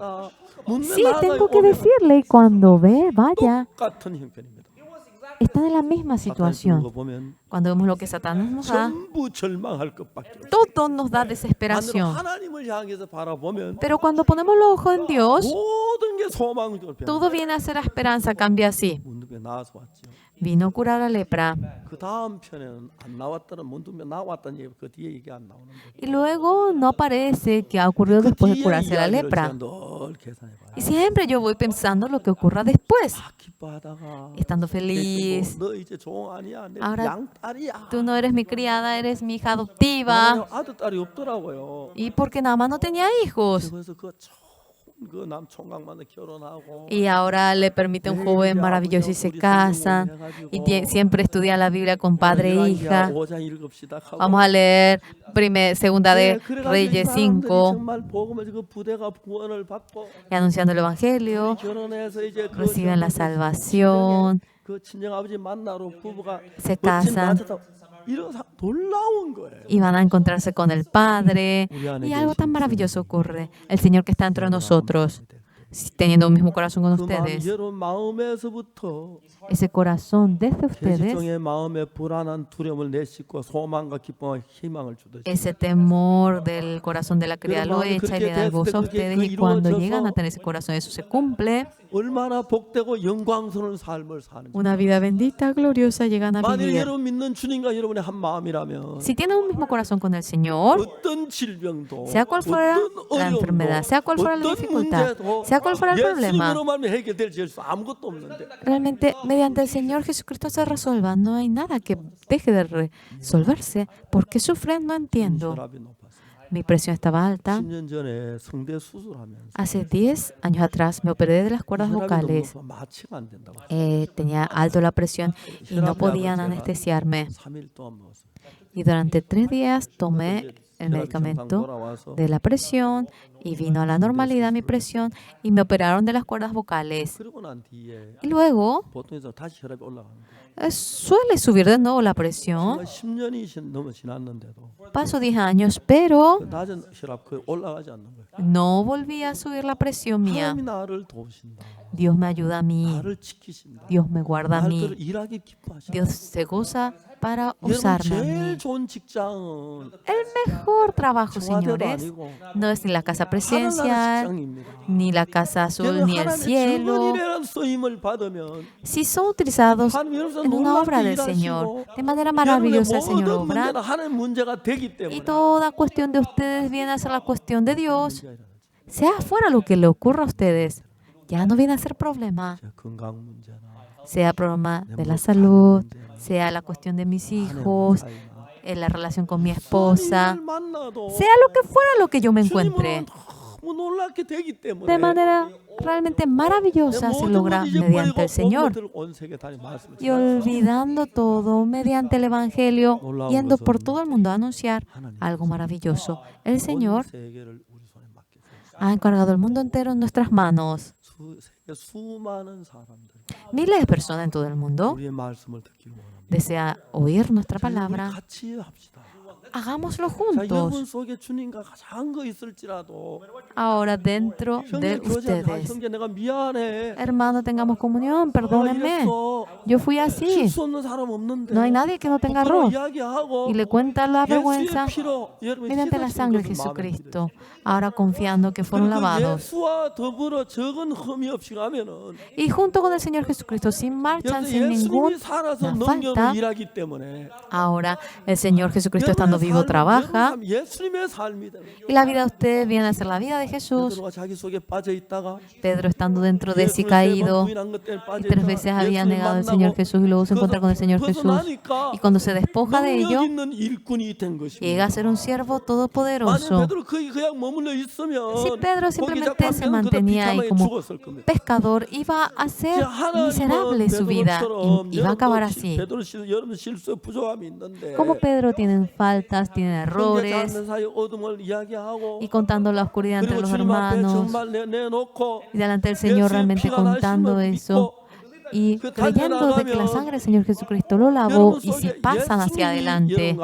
Sí, tengo que decirle. Y cuando vaya, 같은 형편입니다. están en la misma situación. 거 보면 Cuando vemos lo que Satanás nos da, 전부 절망할 것밖에 없어요. todo nos da 반대로 desesperación. 하나님을 향해서 바라보면 Pero cuando ponemos los ojos en Dios, 모든 게 소망을 변. todo viene a ser la esperanza, cambia así. 문둥병 나와서 왔죠. Vino a curar la lepra. 그 다음 편에는 안 나왔다는 문둥병 나왔다는 얘기 그 뒤에 얘기 안 나오는데. Y luego no aparece que ha ocurrido después de 뒤에 curarse la 이야기를 lepra. 제가 늘 계산해 봐요. Y siempre yo voy pensando lo que ocurra después. 기뻐하다가 Estando feliz. 너 이제 종 아니야. 내 Ahora 양딸이야. Tú no eres mi criada, eres mi hija adoptiva. 아들 딸이 없더라고요. Y porque nada más no tenía hijos. 그래서 그남 총각만 결혼하고 Y ahora le permite a un joven maravilloso y se casan. Y siempre estudia la Biblia con padre e hija. Vamos a leer segunda de Reyes 5. 정말 복음을 그 부대가 구원을 받고 Y anunciando el Evangelio, 결혼해서 이제 reciben la salvación, 그 친정 아버지 만나러 부부가 se casan. 이런 놀라운 거예요. y van a encontrarse con el Padre. Y algo tan maravilloso ocurre. El Señor que está entre nosotros, teniendo un mismo corazón con 그 마음, ustedes, 여러분 마음에서부터 ese corazón desde ustedes, 계시성의 마음에 불안한 두려움을 내씻고 소망과 기쁨과 희망을 주듯이 ese temor del corazón de la cría lo echa y le da gozo a ustedes. Y cuando llegan a tener ese corazón, eso se cumple. 얼마나 복되고 영광스러운 삶을 사는지. Una vida bendita, gloriosa, llegan a 만일 vivir. 여러분 믿는 주님과 여러분의 한 마음이라면 Si tienen un mismo corazón con el Señor, 어떤 질병도 sea cual fuera 어떤 la enfermedad, sea cual fuera la 어떤 dificultad, 문제도 sea cual fuera el problema, 예수님으로 말하면 해결될 수 아무것도 없는데 realmente mediante el Señor Jesucristo se resuelva. No hay nada que deje de resolverse. ¿Por qué sufren? No entiendo. 혈압이 높았어요. Mi presión estaba alta. 10년 전에 성대 수술하면서 Hace 10 años atrás me operé de las cuerdas 혈압이 너무 vocales. 높아 마취가 안 된다고. Tenía alto la presión y no podían anestesiarme. 3일 동안 먹었어요. Y durante 3 días tomé el 혈압이 medicamento 정상 돌아와서 de la presión y vino a la normalidad mi presión y me operaron de las cuerdas vocales. 그러고 난 뒤에 Y luego 보통에서 다시 혈압이 올라가는 거예요. suele subir de nuevo la presión. 10년이 넘어 지났는데도 Paso 10 años, pero 그 낮은 혈압 거의 올라가지 않는 거예요. no volví a subir la presión mía. 하나님이 나를 도우신다. Dios me ayuda a mí. 나를 지키신다. Dios me guarda a 나를 mí. 일하기 기뻐하신다. Dios se goza para 여러분 usarme a 제일 mí. 좋은 직장은 El mejor trabajo, 청와대도 señores, 아니고 no es ni la casa 하늘나라 presidencial, 직장입니다. ni la casa azul, ni el 하나님의 cielo. 증언이라는 쓰임을 받으면 Si son utilizados 하나님 여러분 en una obra 놀랍게 del Señor, 일하시고 de manera 여러분의 maravillosa el Señor 모든 obra, 문제는 하나님 문제가 되기 y 때문에 toda cuestión de ustedes viene a ser la cuestión de Dios. 문제가 일어나죠. Sea fuera lo que le ocurra a ustedes, ya no viene a ser problema. 제 건강 문제나 Sea problema de la salud, sea la cuestión de mis hijos, 사이나 en la relación con mi esposa, 주님을 만나도 sea lo que fuera lo que yo me encuentre. 주님은 너무 놀랍게 되기 때문에 De manera realmente maravillosa se logra mediante el Señor. Y olvidando todo mediante el Evangelio, yendo por todo el mundo a anunciar algo maravilloso. El Señor ha encargado el mundo entero en nuestras manos. 수많은 사람들 Miles de personas en todo el mundo 우리의 말씀을 듣기를 원합니다. desea oír nuestra 우리 palabra. 같이 합시다. Hagámoslo 자, 여러분 juntos. 속에 주님과 가장 거 있을지라도 Ahora dentro de 형제 교제 ustedes. 형제 내가 미안해. Hermano, tengamos comunión, perdónenme. 이랬어. Yo fui así. 실수 없는 사람 없는데. No hay nadie que no tenga error. 이야기하고 Y le cuenta la vergüenza 예수의 피로 여러분 mediante la 씻어진 sangre de 것을 마음에 Jesucristo. Ahora confiando que fueron 그리고 그 lavados. 예수와 더불어 적은 흠이 없이 가면은 Y junto con el Señor Jesucristo, sin marcha, 여러분 sin ninguna 예수님이 살아서 falta, 능력으로 일하기 때문에 ahora el Señor Jesucristo estando vivo trabaja. 예수님의 삶이 되는 Y la vida de ustedes viene a ser la vida de Jesús. 베드로가 자기 속에 빠져 있다가 Pedro estando dentro de sí caído. Y 3 veces había negado al Señor Jesús y luego se encuentra con el Señor Jesús. Y cuando se despoja de ello, 있는 일꾼이 된 것입니다. llega a ser un siervo 만약 todopoderoso. 베드로 그냥 머물러 있으면 Si Pedro 거기 simplemente se 잡혀가면 mantenía ahí 비참하게 como 죽었을 겁니다. pescador, iba a ser miserable su vida y iba a acabar así. 베드로 여러분 실수 부족함이 있는데 Como Pedro tienen faltas, tienen 형제 errores, 자매 사이 어둠을 이야기하고 y contando la oscuridad entre 그리고 los 주님 앞에 hermanos, 정말 내놓고 y delante del Señor realmente contando eso, y creyendo de que la sangre del Señor Jesucristo lo lavó, y si pasan hacia adelante,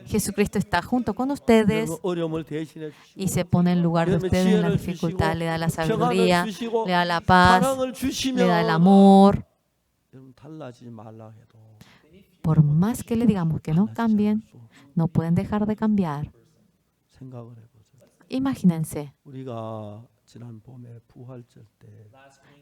Jesucristo está junto con ustedes 어려움을 대신해 주시고 y se pone en lugar de ustedes en la dificultad, le da la sabiduría, le da la paz, 사랑을 le 주시면 da el amor. 여러분 달라지지 말라 해도 Por más que le digamos que no cambien, no pueden dejar de cambiar. 생각을 해보세요. Imagínense, 우리가 지난 봄에 부활절 때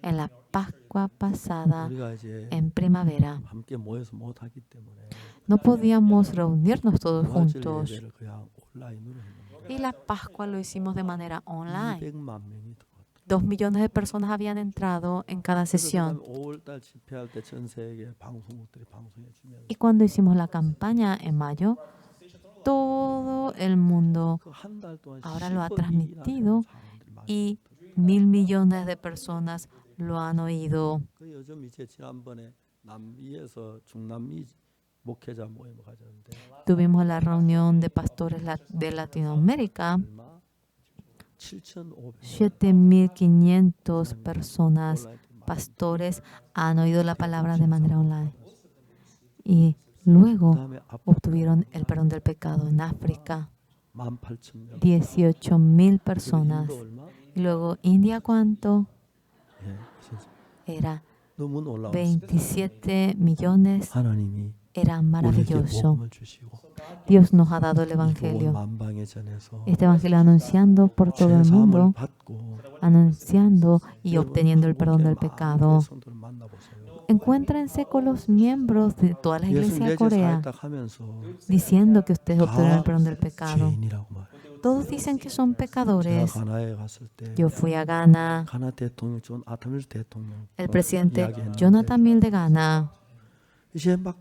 en la Pascua pasada, 우리가 이제 en primavera, 함께 모여서 못하기 때문에 no podíamos reunirnos todos 부활절 juntos. 예배를 그냥 온라인으로 했는데 Y la Pascua lo hicimos de manera online. 200만 명이 들어왔다. 2 millones de personas habían entrado en cada sesión. 5월달 집회할 때 전 세계 방송국들이 방송해 주면 Y cuando hicimos la campaña en mayo, todo el mundo 그 한 달 동안 ahora lo ha 10번 transmitido 사람들이 많이 y 1.000 millones de personas lo han oído. 그 요즘 이제 지난번에 남미에서 중남미 목회자 모임을 가졌는데 Tuvimos la reunión de pastores de Latinoamérica. 얼마 7,500 7.500 personas, pastores, han oído la palabra de manera online. Y Luego 그다음에 아프리카 obtuvieron el perdón del pecado en África, 18,000명. 18,000 그리고 personas. 인도 얼마? Y luego India, ¿cuánto? 예, 진짜 Era 너무 놀라웠어요. 27 millones. 하나님이 Era 우리에게 maravilloso. 복음을 주시고 Dios nos ha dado el 이거 온 Evangelio. 만방에 전해서 Este Evangelio anunciando por todo el 죄 사함을 mundo, 받고 anunciando y 여러분, obteniendo el perdón del 한국의 pecado. 많은 성도를 만나보세요. Encuéntrense con los miembros de toda la 예수 iglesia de 내제 Corea 살딱 하면서 diciendo que ustedes obtuvieron el 다 perdón del pecado. 죄인이라고 말해요. Todos dicen que son 제가 pecadores. 가나에 갔을 때 Yo fui a Ghana. 가나 대통령 존 아타밀 대통령 El presidente 이야기했는데 Jonathan Mill de Ghana, 이제 막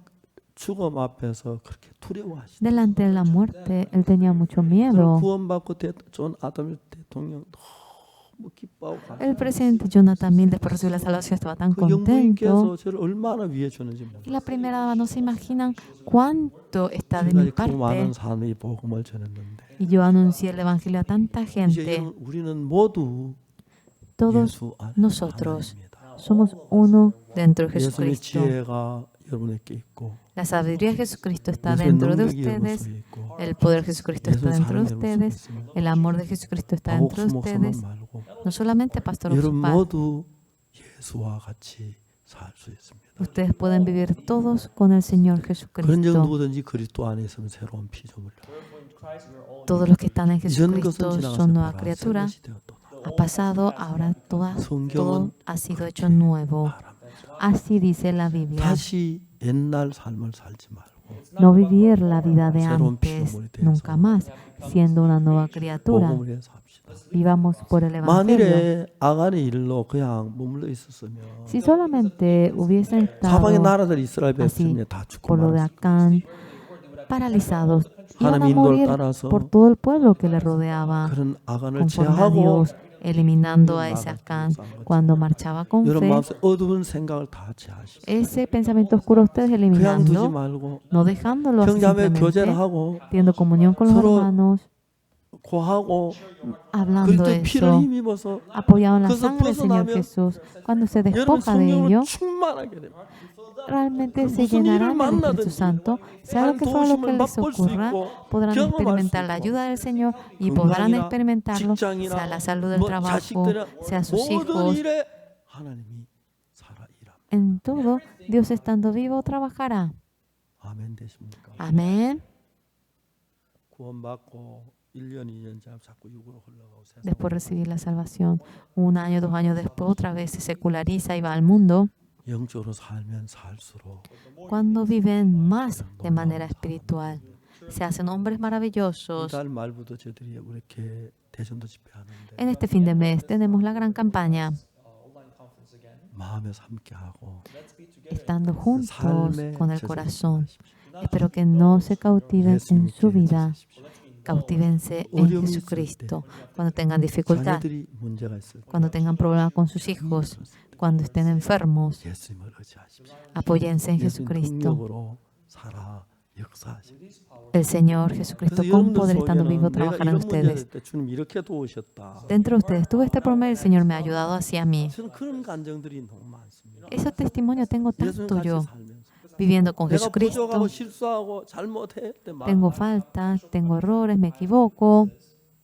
죽음 앞에서 그렇게 두려워하시다. delante de la muerte, él tenía mucho 그걸 miedo. 구원받고 존 아타밀 대통령 너무 기뻐하고 El presidente Jonathan Mill, después de recibir la salvación, estaba tan 그 contento. 영부인께서 저를 얼마나 위해 주는지 몰라요. Y la primera dama, no se imaginan cuánto está de mi 지금까지 그 많은 parte. 사람이 복음을 전했는데 Y yo anuncié el Evangelio a tanta 이제 gente. 우리는 모두 Todos 예수 안에 nosotros 하나입니다. somos uno dentro de 예수의 Jesucristo. 지혜가 여러분에게 있고 La sabiduría de Jesucristo está 예수의 dentro de 능력이 여러분 ustedes. 속에 있고 El poder de Jesucristo está 예수의 dentro de 사랑이 여러분 속에 ustedes. 있습니다. El amor de Jesucristo está 아홉 dentro de 목사만 ustedes. 말고 No solamente Pastor 여러분 Oxupar. 모두 예수와 같이 살 수 있습니다. Ustedes pueden vivir todos con el Señor 그런 적 Jesucristo. 누구든지 그리스도 안에 있으면 새로운 피조물이라. Todos los que están en 이전 것은 Jesucristo 지나가서 son nueva 보라. 새 criatura. 것이 되었도다. Ha pasado, ahora todo 성경은 ha sido hecho nuevo. 말합니다. Así dice la Biblia. 다시 옛날 삶을 살지 말고 No vivir la vida de 새로운 antes, 피조물이 되어서 nunca más, siendo una nueva criatura. 복음을 해서 합시다. Vivamos por el Evangelio. 만일에 아간의 일로 그냥 머물러 있었으면 Si solamente hubiesen 사방의 estado 나라들 이스라엘 así, 백성이 다 죽고 por lo de 말았어요. Acán, paralizados, iban a 하나님 인도를 morir 따라서 por todo el pueblo que le rodeaba, 그런 아간을 conforme a 제하고 Dios, eliminando a ese Acán cuando marchaba con 여러분 fe. 마음속에 어두운 생각을 다 제하십시오. Ese pensamiento oscuro ustedes 그냥 두지 eliminando, 말고 no dejándolo así 형제자매 교제를 simplemente, 하고 teniendo comunión con los 서로 hermanos, 고하고 hablando 그리스도의 피를 eso, 힘입어서 apoyado en la 그래서 sangre del Señor 벗어나면 Jesús. Cuando se 여러분 despoja de ello, 성령으로 충만하게 됩니다. realmente se 무슨 일을 llenarán del Espíritu 만나든지 Santo, sea lo que fuera lo que 도우심을 les 맛볼 수 ocurra, 있고 podrán 경험할 수 experimentar la 있고 ayuda del Señor y podrán 건강이나 experimentarlo, sea 직장이나 la salud del 뭐 trabajo, 자식들이나 sea sus 모든 hijos. 일에 하나님이 살아 일합니다. En todo, Dios estando vivo trabajará. 아멘 되십니까? Amén. 구원받고 1년, 2년 자꾸 육으로 흘러가고 세상 Después de recibir la salvación, 1 año, 2 años después, otra vez se seculariza y va al mundo. 영적으로 살면 sal수록 Cuando viven más de manera espiritual, se hacen hombres maravillosos. 이달 말부터 저희들이 이렇게 대전도 집회하는데 En este fin de mes tenemos la gran campaña, 마음에서 함께하고 estando juntos 삶의 con el 저절로 corazón. 하십시오. Espero que no se cautiven en 예수님께 su vida. 찾으십시오. Cautívense en 어려움이 있을 Jesucristo. Cuando tengan dificultad, 자녀들이 문제가 있을 때 cuando tengan problemas con sus hijos, cuando estén enfermos, 예수님을 의지하십시오. apóyense en 예수님 Jesucristo. 능력으로 살아 역사하십시오. El Señor Jesucristo 그래서 con 여러분들 poder estando vivo 속에는 내가 trabajará en 이런 문제를 ustedes. 때 주님 이렇게 도우셨다. Dentro de ustedes tuve este problema y el Señor me ha ayudado hacia mí. 저는 그런 감정들이 너무 많습니다. Esos testimonios tengo 예수님 tanto 같이 yo, 살면서 viviendo con 내가 Jesucristo. 부족하고 실수하고 잘못해 때 Tengo faltas, tengo errores, me equivoco.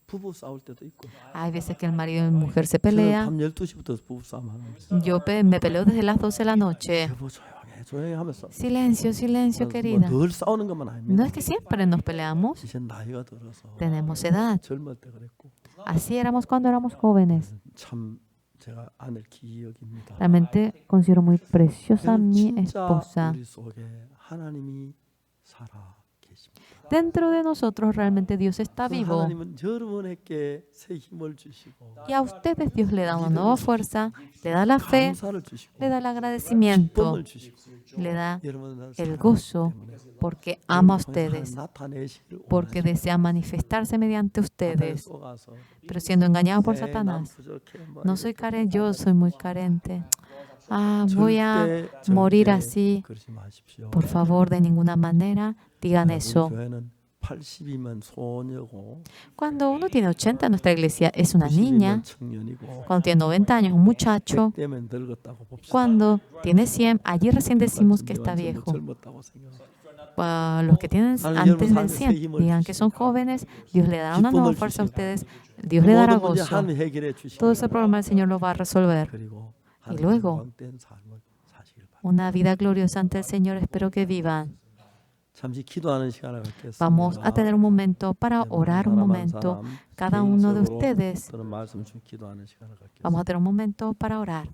부부 싸울 때도 있고. Hay veces que el marido y la mujer se 저는 pelea. 밤 12시부터 부부 싸움 하는데 Yo me peleo desde las 12 de la noche. 여보 조용해 조용해 하면서 Silencio, silencio, querida. 늘 싸우는 것만 No 아닙니다. es que siempre nos peleamos, 이제 나이가 들어서 tenemos edad. 젊을 때 그랬고 Así éramos cuando éramos jóvenes. 참 제가 아내를 기억입니다. Realmente considero muy preciosa a mi 진짜 esposa. 우리 속에 하나님이 살아 계십니다. Dentro de nosotros realmente Dios está 그 vivo. 하나님은 여러분에게 새 힘을 주시고 Y a ustedes Dios le da una nueva fuerza, le da la fe, 감사를 주시고 le da el agradecimiento, 기쁨을 주시고 le da 여러분을 el gozo, porque ama a ustedes, 나타내시기를 porque desea manifestarse mediante ustedes. 속아서 Pero siendo engañado por 에이, 난 Satanás, 부족해, 뭐 no soy carente, yo soy muy carente. Voy a 절대, morir 절대 así. 그러지 마십시오. Por favor, de ninguna manera digan 우리 eso. 교회는 80이면 소녀고 Cuando uno tiene 80 en nuestra iglesia es una 90이면 niña. 청년이고 Cuando tiene 90 años un muchacho. 100대면 늙었다고 봅시다. Cuando tiene 100, allí recién decimos que está 완전 viejo. 젊었다고 생각해요. los que tienen 하나님 antes 여러분 de 삶에 100, 새 힘을 digan que son 주십니다. jóvenes, Dios le dará una 기쁨을 nueva fuerza a 주십니다. ustedes, Dios le dará 모든 문제 gozo. 하나님 해결해 Todo 주시고 ese problema el Señor lo va a resolver. 그리고 Y 하나님 luego, 영광된 삶을 사시길 바랍니다. una vida gloriosa ante el Señor, espero que vivan. 잠시 기도하는 시간을 갖겠습니다. Vamos a tener un momento para orar, un momento, cada uno de ustedes. 또는 말씀 좀 기도하는 시간을 갖겠습니다. Vamos a tener un momento para orar.